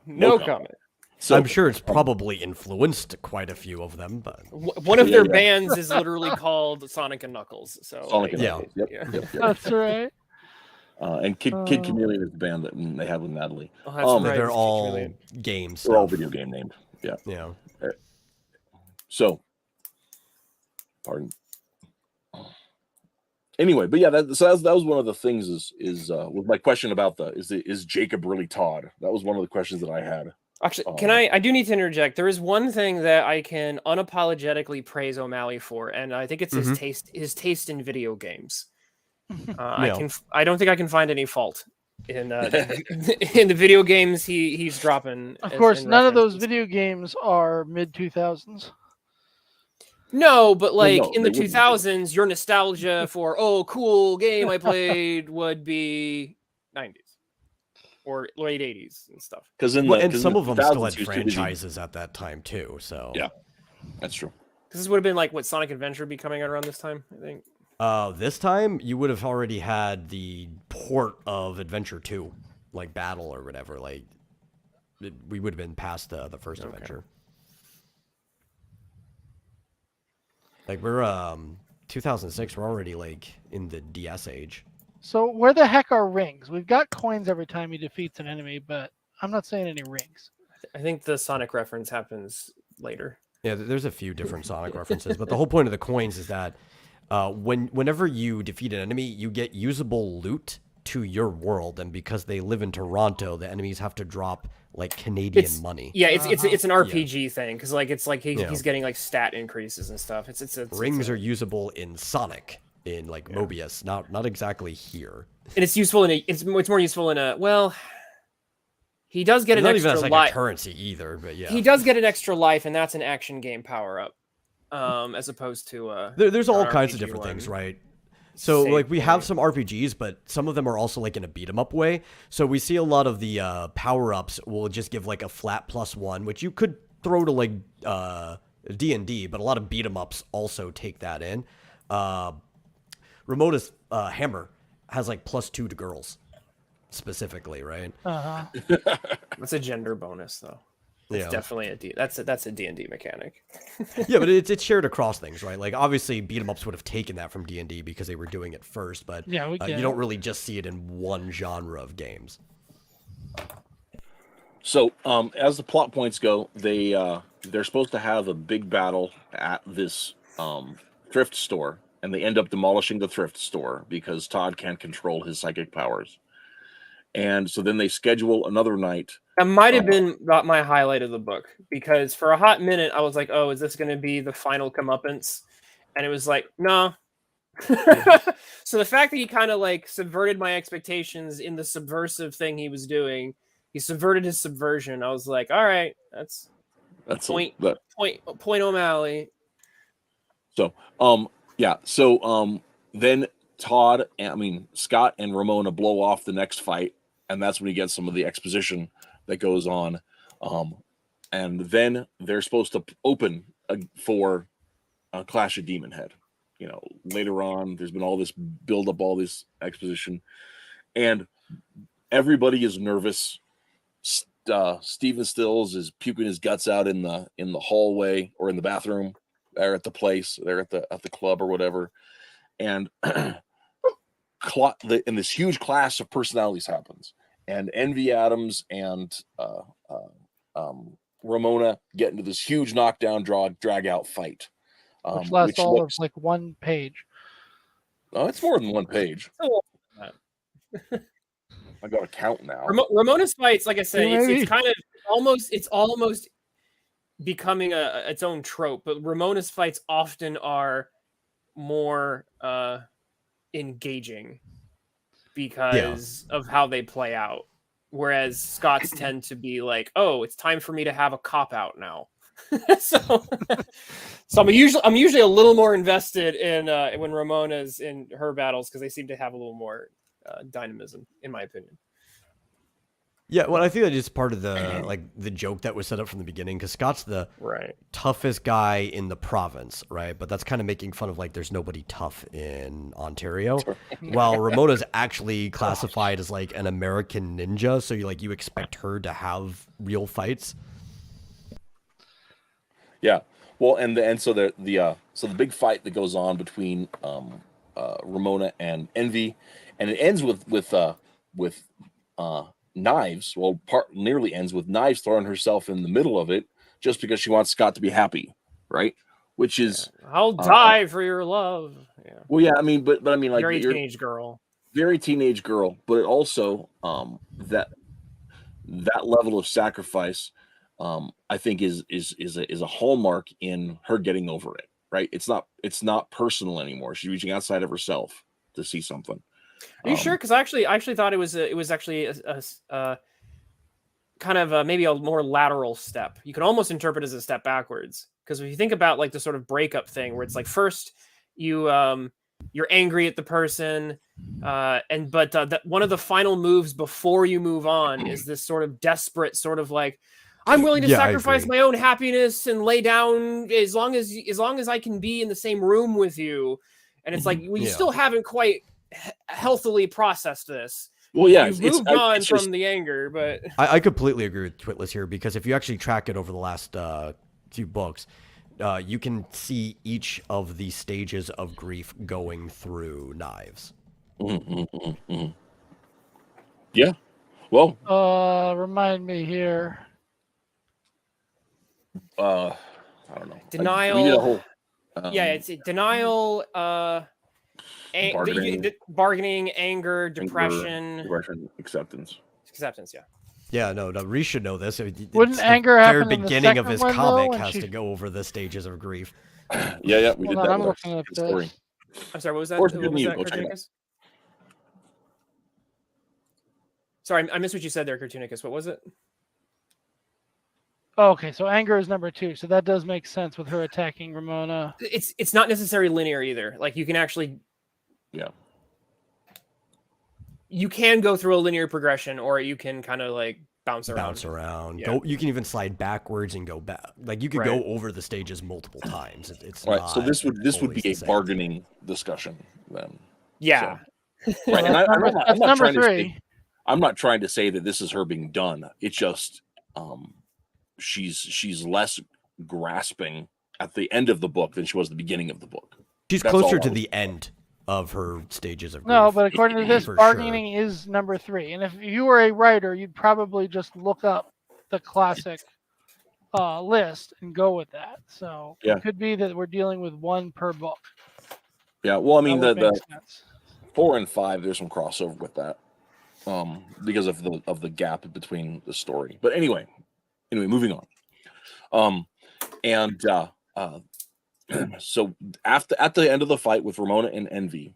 no comment. So I'm sure it's probably influenced quite a few of them, but one of their bands is literally called Sonic and Knuckles. So Sonic and Knuckles. Yep. That's right. And Kid Chameleon is the band that they have with Natalie. Oh, that's right. They're all games. They're all video game named. Yeah. Yeah. So, pardon. Anyway, but yeah, that was one of the things is with my question about is Jacob really Todd? That was one of the questions that I had. Actually, I do need to interject. There is one thing that I can unapologetically praise O'Malley for, and I think it's his taste in video games. I don't think I can find any fault in in the video games he's dropping. Of course, none of those video games are mid 2000s. No, but like in the 2000s, your nostalgia for cool game I played would be 90s or late 80s and stuff. Because some of them still had franchises at that time too. So yeah, that's true. Because this would have been like what Sonic Adventure be coming out around this time, I think. This time you would have already had the port of Adventure 2, like Battle or whatever. Like we would have been past the first Adventure. Like we're 2006, we're already like in the DS age. So where the heck are rings? We've got coins every time he defeats an enemy, but I'm not saying any rings. I think the Sonic reference happens later. Yeah, there's a few different Sonic references, but the whole point of the coins is that whenever you defeat an enemy, you get usable loot to your world, and because they live in Toronto, the enemies have to drop like Canadian money. Yeah, it's an RPG thing because like it's like he's getting like stat increases and stuff. It's rings are usable in Sonic, in like Mobius, not exactly here. And it's useful it's more useful in a he does get an extra life. Not even like a currency either, but yeah, he does get an extra life, and that's an action game power up, as opposed to there's all kinds of different things, right? So like we have some RPGs, but some of them are also like in a beat 'em up way. So we see a lot of the power ups will just give like a flat +1, which you could throw to like D&D, but a lot of beat 'em ups also take that in. Ramona's hammer has like +2 to girls specifically, right? That's a gender bonus though. It's definitely that's a D&D mechanic. Yeah, but it's shared across things, right? Like obviously beat 'em ups would have taken that from D&D because they were doing it first, but Yeah, we you get don't it. really just see it in one genre of games. So, as the plot points go, they're supposed to have a big battle at this thrift store, and they end up demolishing the thrift store because Todd can't control his psychic powers. And so then they schedule another night. That might have been my highlight of the book, because for a hot minute I was like, "Oh, is this going to be the final comeuppance?" And it was like, "No." So the fact that he kind of like subverted my expectations in the subversive thing he was doing, he subverted his subversion. I was like, "All right, that's point O'Malley." So, yeah. So, then Scott and Ramona blow off the next fight, and that's when you get some of the exposition that goes on. And then they're supposed to open for Clash of Demon Head. You know, later on, there's been all this build up, all this exposition, and everybody is nervous. Stephen Stills is puking his guts out in the hallway or in the bathroom. They're at the place. They're at the club or whatever, and and this huge clash of personalities happens, and Envy Adams and Ramona get into this huge knockdown, drag out fight, Which lasts all of like one page. Oh, it's more than one page. I got to count now. Ramona's fights, like I said, it's kind of almost becoming its own trope. But Ramona's fights often are more engaging because of how they play out, whereas Scott's tend to be like, "Oh, it's time for me to have a cop out now." so I'm usually a little more invested in when Ramona's in her battles, because they seem to have a little more dynamism, in my opinion. Yeah, well, I think that is part of the joke that was set up from the beginning, because Scott's the toughest guy in the province, right? But that's kind of making fun of like there's nobody tough in Ontario, while Ramona's actually classified as like an American ninja, so you expect her to have real fights. Yeah, well, so the big fight that goes on between Ramona and Envy, and it ends with Knives. Well, nearly ends with Knives throwing herself in the middle of it just because she wants Scott to be happy, right? Which is, I'll die for your love. Yeah. Well, yeah, I mean, but I mean, like, very teenage girl, but it also that level of sacrifice. I think is a hallmark in her getting over it, right? It's not personal anymore. She's reaching outside of herself to see something. Are you sure? Because I actually thought it was actually a kind of maybe a more lateral step. You can almost interpret it as a step backwards, because if you think about like the sort of breakup thing, where it's like first you're angry at the person, but one of the final moves before you move on is this sort of desperate sort of like, I'm willing to sacrifice my own happiness and lay down as long as I can be in the same room with you. And it's like, well, you still haven't quite healthily processed this. Well, yeah, you've moved on from the anger, but I completely agree with Twitless here, because if you actually track it over the last few books, you can see each of the stages of grief going through Knives. Yeah. Well, remind me here. I don't know. Denial. We did a whole, it's denial. Bargaining, anger, depression, acceptance. Yeah. Yeah, no, Rhys should know this. Wouldn't anger happen in the beginning of his second one, comic though, has to go over the stages of grief. Yeah, we did that. I'm looking at this. Story. I'm sorry, what was that? Cartoonicus? Sorry, I missed what you said there, Cartoonicus. What was it? Oh, okay, so anger is number 2, so that does make sense with her attacking Ramona. It's not necessarily linear either. Like you can actually, you can go through a linear progression, or you can kind of like bounce around. Yeah. You can even slide backwards and go back. Like you could go over the stages multiple times. It's right. Not so this would be a bargaining discussion then. Yeah. So, right. And I'm not number 3. I'm not trying to say that this is her being done. It's just she's less grasping at the end of the book than she was at the beginning of the book. She's That's closer all to I was- the end of her stages of grief. No, but according to this, For bargaining is number 3. And if you were a writer, you'd probably just look up the classic list and go with that. So Yeah. it could be that we're dealing with one per book. Yeah, well, I mean That would the make sense. 4 and 5, there's some crossover with that, because of the gap between the story. But anyway, moving on. So at the end of the fight with Ramona and Envy,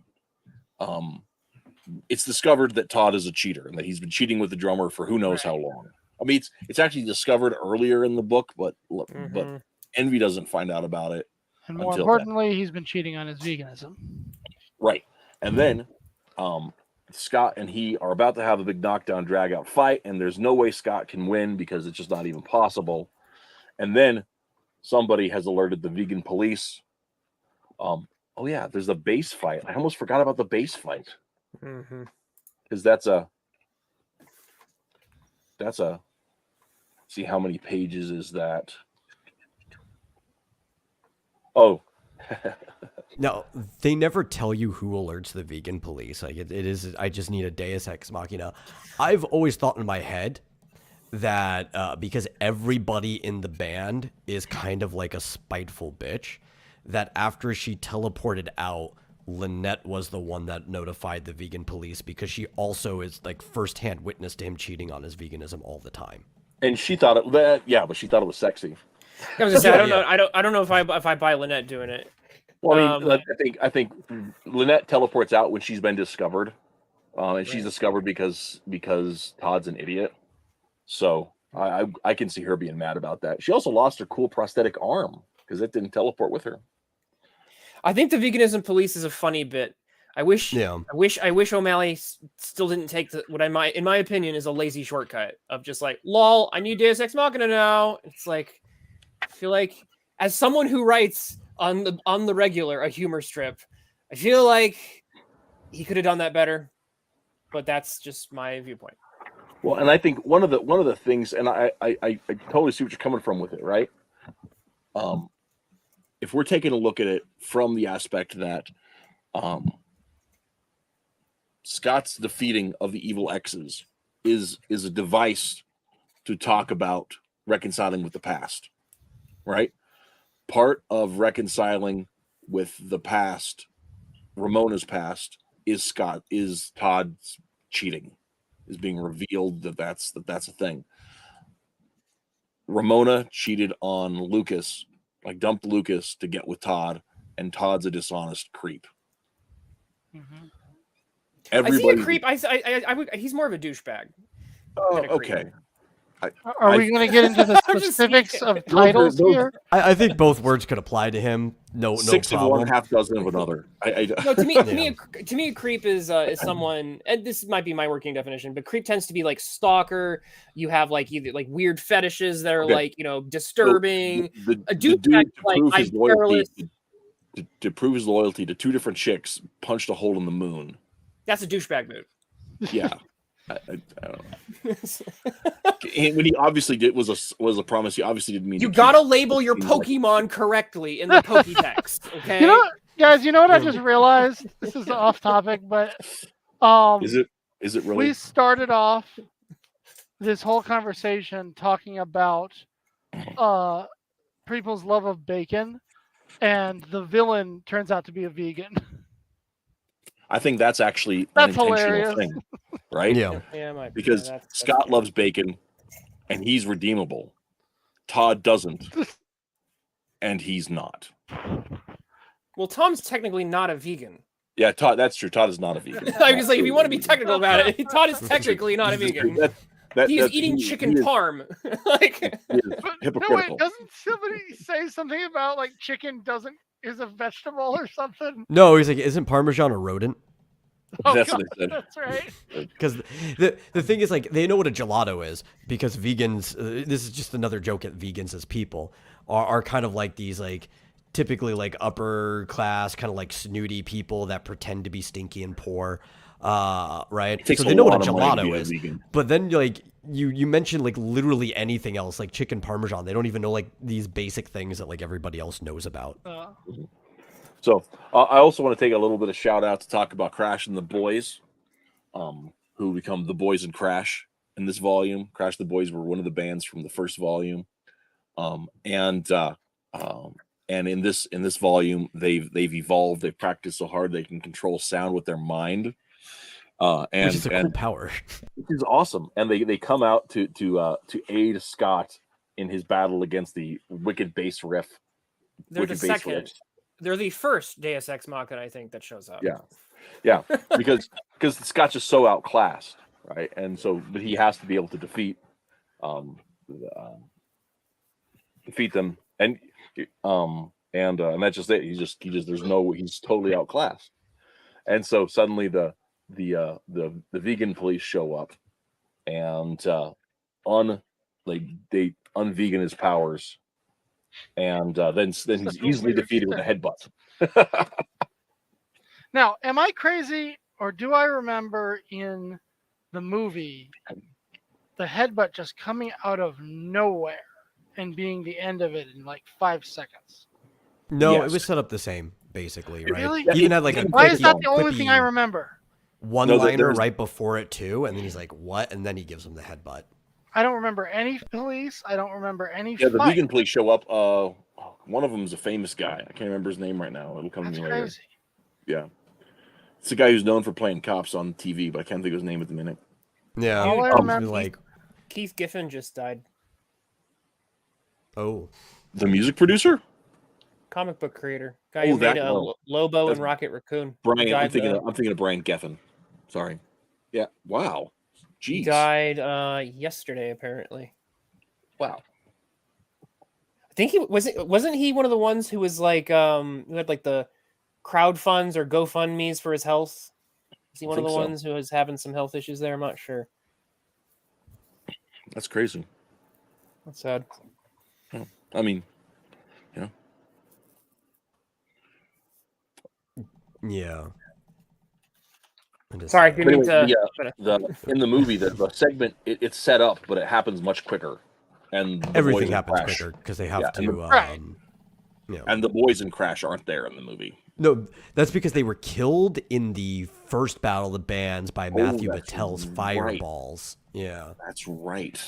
it's discovered that Todd is a cheater and that he's been cheating with the drummer for who knows how long. I mean, it's actually discovered earlier in the book, but Envy doesn't find out about it. And more until importantly, he's been cheating on his veganism. Right. And then Scott and he are about to have a big knockdown, drag out fight, and there's no way Scott can win because it's just not even possible. And then somebody has alerted the vegan police. Oh yeah, there's a base fight. I almost forgot about the base fight. Because that's a see how many pages is that? Oh. No, they never tell you who alerts the vegan police. Like it is, I just need a Deus Ex Machina. I've always thought in my head that because everybody in the band is kind of like a spiteful bitch, that after she teleported out, Lynette was the one that notified the vegan police because she also is like firsthand witness to him cheating on his veganism all the time. And she thought but she thought it was sexy. I was gonna say, I don't know. I don't know if I buy Lynette doing it. Well, I mean, I think Lynette teleports out when she's been discovered, and she's discovered because Todd's an idiot. So I can see her being mad about that. She also lost her cool prosthetic arm because it didn't teleport with her. I think the veganism police is a funny bit. I wish O'Malley still didn't take what in my opinion is a lazy shortcut of just like, lol, I need Deus Ex Machina now. It's like, I feel like as someone who writes on the regular a humor strip, I feel like he could have done that better, but that's just my viewpoint. Well, and I think one of the things, and I totally see what you're coming from with it, right? If we're taking a look at it from the aspect that Scott's defeating of the evil X's is a device to talk about reconciling with the past, right? Part of reconciling with the past, Ramona's past, is Todd's cheating, is being revealed that's a thing. Ramona cheated on Lucas, like dumped Lucas to get with Todd, and Todd's a dishonest creep. I see a creep. He's more of a douchebag. Oh, okay. Are we going to get into the specifics of titles here? I think both words could apply to him. No, Six no of problem. one, half dozen of another. No, to me, a creep is someone. And this might be my working definition, but creep tends to be like stalker. You have like either like weird fetishes that are like disturbing. So a douchebag to prove his loyalty to two different chicks, punched a hole in the moon. That's a douchebag move. Yeah. I don't know. When he obviously was a promise, he obviously didn't mean. You gotta label your Pokemon correctly in the Pokétext, okay? Guys, you know what I just realized? This is off topic, but is it really? We started off this whole conversation talking about people's love of bacon, and the villain turns out to be a vegan. I think that's actually that's an intentional hilarious. thing, right? Yeah, because Scott loves bacon, and he's redeemable. Todd doesn't, and he's not. Well, Tom's technically not a vegan. Yeah, Todd. That's true. Todd is not a vegan. I was like, if you want to be technical about it, Todd is technically not a vegan. He's eating chicken parm. Hypocritical. Wait, doesn't somebody say something about like chicken is a vegetable or something? No, he's like, isn't Parmesan a rodent? Oh, that's God, what they said. that's right. Because the thing is, like, they know what a gelato is because vegans. This is just another joke at vegans as people are kind of like these like typically like upper class kind of like snooty people that pretend to be stinky and poor, right? So they know what a gelato is. But then like you mentioned like literally anything else, like chicken parmesan. They don't even know like these basic things that like everybody else knows about. So I also want to take a little bit of shout out to talk about Crash and the Boys, who become the Boys in Crash in this volume. Crash the Boys were one of the bands from the first volume, and in this volume they've evolved. They've practiced so hard they can control sound with their mind, and Which is a cool power. which is awesome. And they come out to aid Scott in his battle against the wicked bass riff. They're the Wicked bass second. riff. They're the first Deus Ex Machina, I think, that shows up. Yeah, because Scott's just so outclassed, right? And so, but he has to be able to defeat them, and that's just it. He's totally outclassed, and so suddenly the vegan police show up, and they unvegan his powers, and then he's easily defeated with a headbutt. Now, am I crazy, or do I remember in the movie the headbutt just coming out of nowhere and being the end of it in like 5 seconds? No, Yes. It was set up the same, basically, right? Really? He even had like a Why is that quippy- the only thing I remember? one-liner there's- right before it too, and then he's like, "What?" and then he gives him the headbutt. I don't remember any police. I don't remember any Yeah, the fight. vegan police show up. One of them is a famous guy. I can't remember his name right now. It'll come to That's me later. crazy. Yeah, it's a guy who's known for playing cops on TV, but I can't think of his name at the minute. Yeah, All I I'll just be remember- like, Keith Giffen just died. "Oh, The music producer, Comic book creator. Guy Oh, who that made one. Lobo That's and Rocket Raccoon. He Brian. I'm died, thinking of Brian Geffen. Sorry. Yeah. Wow. he Jeez. died yesterday, apparently. Wow. I think wasn't he one of the ones who was like who had like the crowd funds or GoFundMe's for his health? Is he one of the think so. ones who was having some health issues there? I'm not sure. That's crazy. That's sad. I mean, yeah." And just- Sorry, But didn't mean anyway, to. in the movie, the segment it's set up, but it happens much quicker, and the everything boys in happens Crash, quicker because they have Yeah, to. and Right. and the boys in Crash aren't there in the movie. No, that's because they were killed in the first battle of the bands by Matthew that's Mattel's right. fireballs. Yeah. That's right.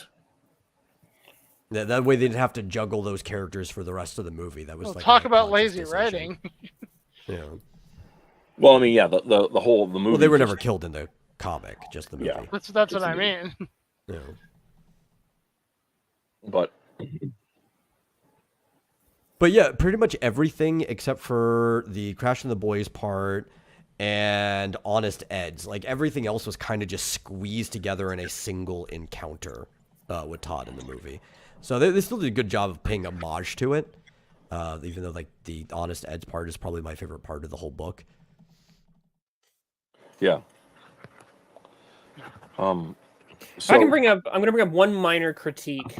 That way they didn't have to juggle those characters for the rest of the movie. That was Well, like talk a about conscious lazy decision. writing. Yeah. Well, I mean, yeah, the movie. Well, they were just- never killed in the comic, just the movie. Yeah. That's what It's I the mean. Yeah. But But yeah, pretty much everything except for the Crash and the Boys part and Honest Ed's. Like everything else was kind of just squeezed together in a single encounter with Todd in the movie. So they still did a good job of paying homage to it, even though like the Honest Ed's part is probably my favorite part of the whole book. yeah. If I can bring up, I'm going to bring up one minor critique,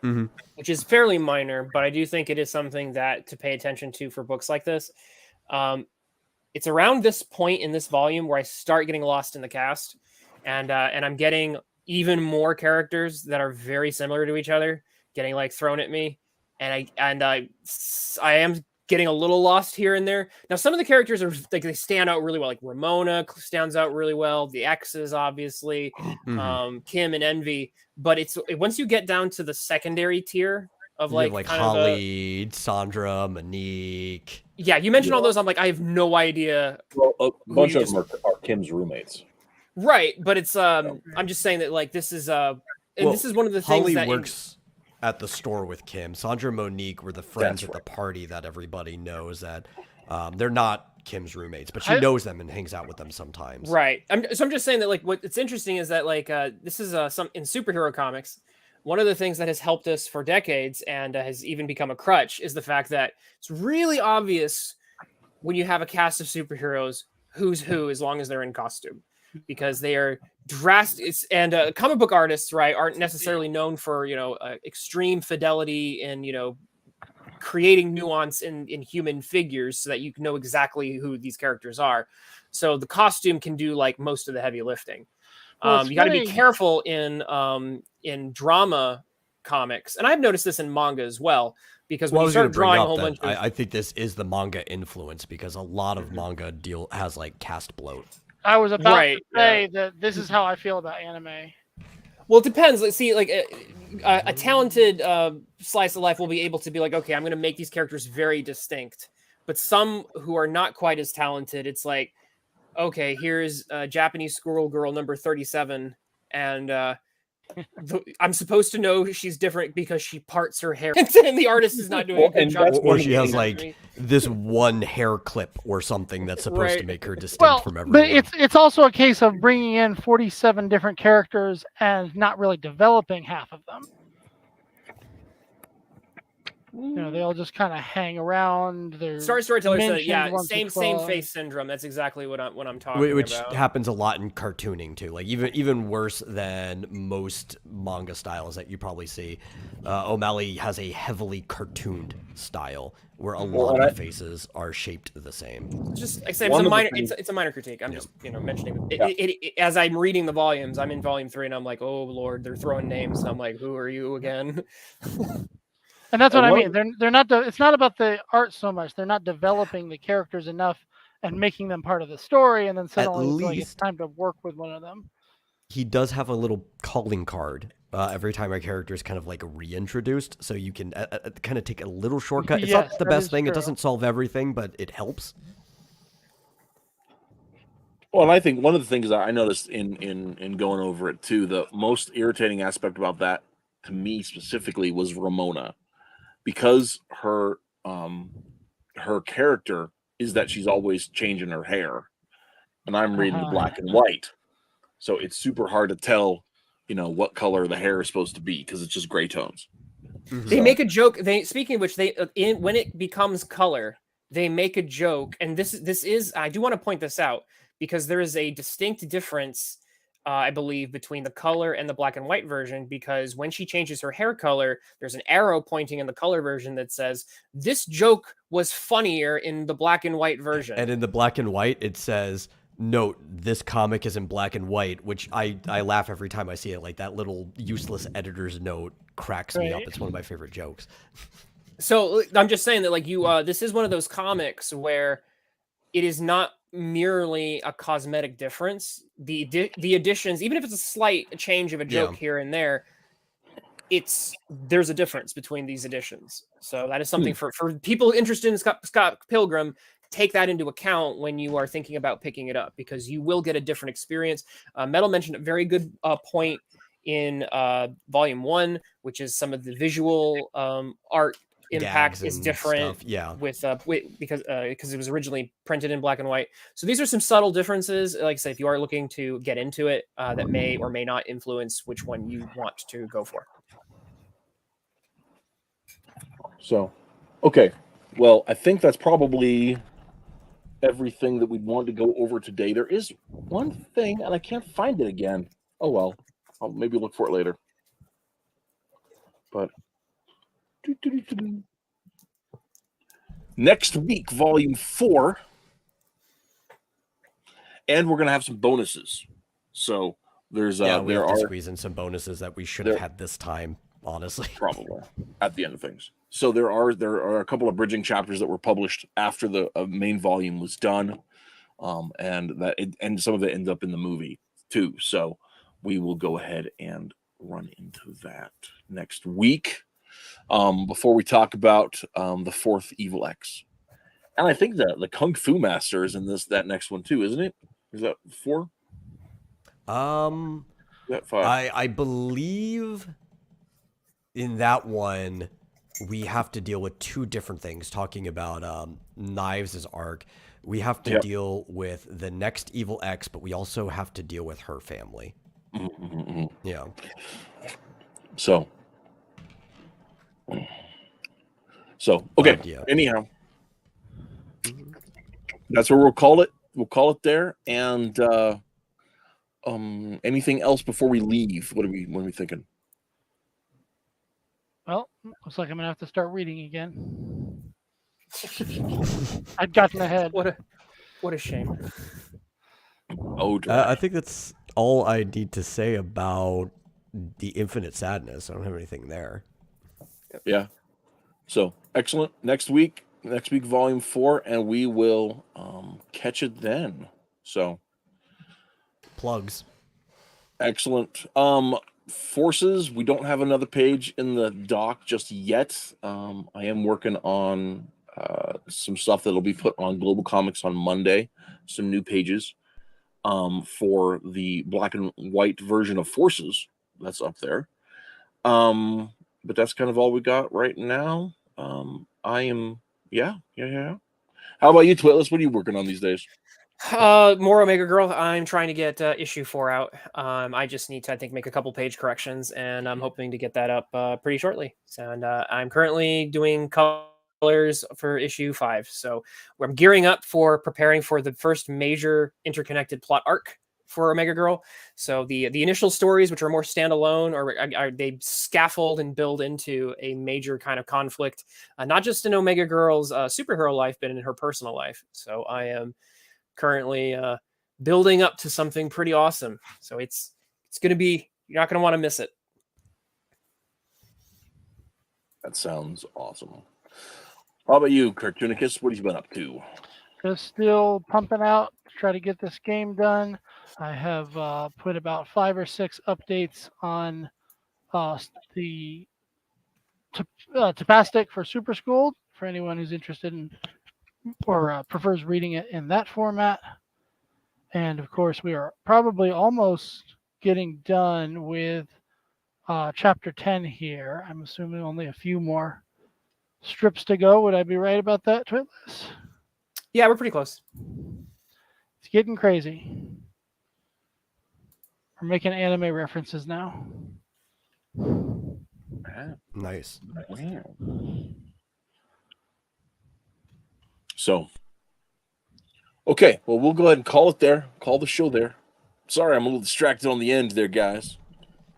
Mhm. which is fairly minor, but I do think it is something that to pay attention to for books like this. It's around this point in this volume where I start getting lost in the cast, and I'm getting even more characters that are very similar to each other getting like thrown at me, and I am getting a little lost here and there. Now, some of the characters are like they stand out really well. Like Ramona stands out really well. The X's, obviously, Kim and Envy. But once you get down to the secondary tier of You have, like kind Holly, Sandra, Monique. yeah, you mentioned all those. I'm like, I have no idea. Well, a bunch you of them are Kim's roommates. Right, but it's I'm just saying that like this is and this is one of the things Holly that works at the store with Kim. Sandra and Monique were the friends That's at the party that everybody knows that they're not Kim's roommates, but she knows them and hangs out with them sometimes. Right. I'm just saying that like what's interesting is that like this is some in superhero comics. One of the things that has helped us for decades and has even become a crutch is the fact that it's really obvious when you have a cast of superheroes who's who as long as they're in costume, because they are drastic. And comic book artists, right, aren't necessarily known for extreme fidelity and creating nuance in human figures so that you know exactly who these characters are. So the costume can do like most of the heavy lifting. Well, You got to be careful in drama comics, and I've noticed this in manga as well, because when you start drawing a whole bunch of... I think this is the manga influence, because a lot of manga has like cast bloat. I was about to say that this is how I feel about anime. Well, it depends. Let's see, like a talented slice of life will be able to be like, okay, I'm going to make these characters very distinct. But some who are not quite as talented, it's like, okay, here's Japanese Squirrel Girl number 37, and I'm supposed to know she's different because she parts her hair, and the artist is not doing a good job. Or she has like this one hair clip or something that's supposed to make her distinct from everyone. But it's also a case of bringing in 47 different characters and not really developing half of them. You know, they all just kind of hang around. Storyteller said, yeah, same face syndrome. That's exactly what I'm talking about. Which happens a lot in cartooning too. Like even worse than most manga styles that you probably see. O'Malley has a heavily cartooned style where a lot of faces are shaped the same. Just like I say, it's a minor critique. I'm just mentioning it as I'm reading the volumes. I'm in volume 3 and I'm like, oh Lord, they're throwing names. And I'm like, who are you again? And that's what I mean. They're not. It's not about the art so much. They're not developing the characters enough and making them part of the story. And then suddenly it's time to work with one of them. He does have a little calling card every time a character is kind of like reintroduced, so you can kind of take a little shortcut. It's not the best thing. True. It doesn't solve everything, but it helps. Well, and I think one of the things I noticed in going over it too, the most irritating aspect about that to me specifically was Ramona. Because her character is that she's always changing her hair, and I'm reading the black and white, so it's super hard to tell, what color the hair is supposed to be because it's just gray tones. They make a joke. Speaking of which, when it becomes color, they make a joke, and this is I do want to point this out because there is a distinct difference. I believe, between the color and the black and white version, because when she changes her hair color, there's an arrow pointing in the color version that says, this joke was funnier in the black and white version. And in the black and white, it says, note, this comic is in black and white, which I laugh every time I see it. Like, that little useless editor's note cracks me up. It's one of my favorite jokes. So I'm just saying that, like, this is one of those comics where it is not merely a cosmetic difference. The additions, even if it's a slight change of a joke here and there, there's a difference between these editions. So that is something for people interested in Scott Pilgrim. Take that into account when you are thinking about picking it up, because you will get a different experience. Metal mentioned a very good point in volume 1, which is some of the visual art impact is different because it was originally printed in black and white. So these are some subtle differences. Like I say, if you are looking to get into it, that may or may not influence which one you want to go for. So, okay. Well, I think that's probably everything that we'd want to go over today. There is one thing, and I can't find it again. Oh, well. I'll maybe look for it later. But next week, volume 4, and we're gonna have some bonuses. So there's we have to squeeze in some bonuses that we should have had this time, honestly. Probably at the end of things. So there are a couple of bridging chapters that were published after the main volume was done, and some of it ends up in the movie too. So we will go ahead and run into that next week. Before we talk about the 4th Evil X, and I think the Kung Fu Master is in that next one too, isn't it? Is that 4? That 5? I believe in that one we have to deal with 2 different things. Talking about Knives' arc, we have to deal with the next Evil X, but we also have to deal with her family. Mm-hmm. Yeah. So okay. Anyhow, that's where we'll call it. We'll call it there. And anything else before we leave? What are we thinking? Well, looks like I'm gonna have to start reading again. I'd gotten ahead. What a shame. Oh, I think that's all I need to say about the Infinite Sadness. I don't have anything there. yeah. So excellent. Next week, volume 4, and we will catch it then. So Plugs. excellent. Forces, we don't have another page in the doc just yet. I am working on some stuff that'll be put on Global Comics on Monday, some new pages for the black and white version of Forces that's up there. But that's kind of all we got right now. I am, yeah. How about you, Twitless? What are you working on these days? More Omega Girl. I'm trying to get issue 4 out. I just need to, I think, make a couple page corrections, and I'm hoping to get that up pretty shortly. And I'm currently doing colors for issue 5. So I'm gearing up for preparing for the first major interconnected plot arc for Omega Girl. So the initial stories, which are more standalone, or they scaffold and build into a major kind of conflict, not just in Omega Girl's superhero life, but in her personal life. So I am currently building up to something pretty awesome. So it's going to be, you're not going to want to miss it. That sounds awesome. How about you, Cartoonicus? What have you been up to? Just still pumping out to try to get this game done. I have put about 5 or 6 updates on the Tapastic for Super School for anyone who's interested in or prefers reading it in that format. And of course, we are probably almost getting done with chapter 10 here. I'm assuming only a few more strips to go. Would I be right about that, Twitless? Yeah, we're pretty close. It's getting crazy. We're making anime references now. Nice. So, okay, well, we'll go ahead and call it there. Call the show there. Sorry, I'm a little distracted on the end there, guys.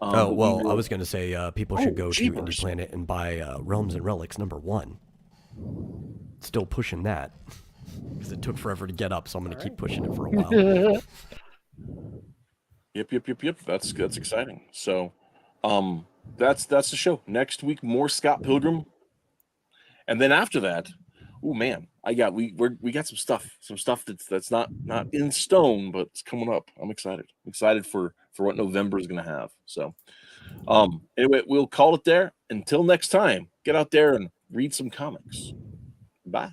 I was going to say people should go to jeepers. Indie Planet and buy Realms and Relics #1. Still pushing that because it took forever to get up, so I'm going to keep pushing it for a while. Yep. That's exciting. So, that's the show. Next week, more Scott Pilgrim, and then after that, oh man, we got some stuff that's not in stone, but it's coming up. I'm excited for what November is going to have. So, anyway, we'll call it there. Until next time, get out there and read some comics. Bye.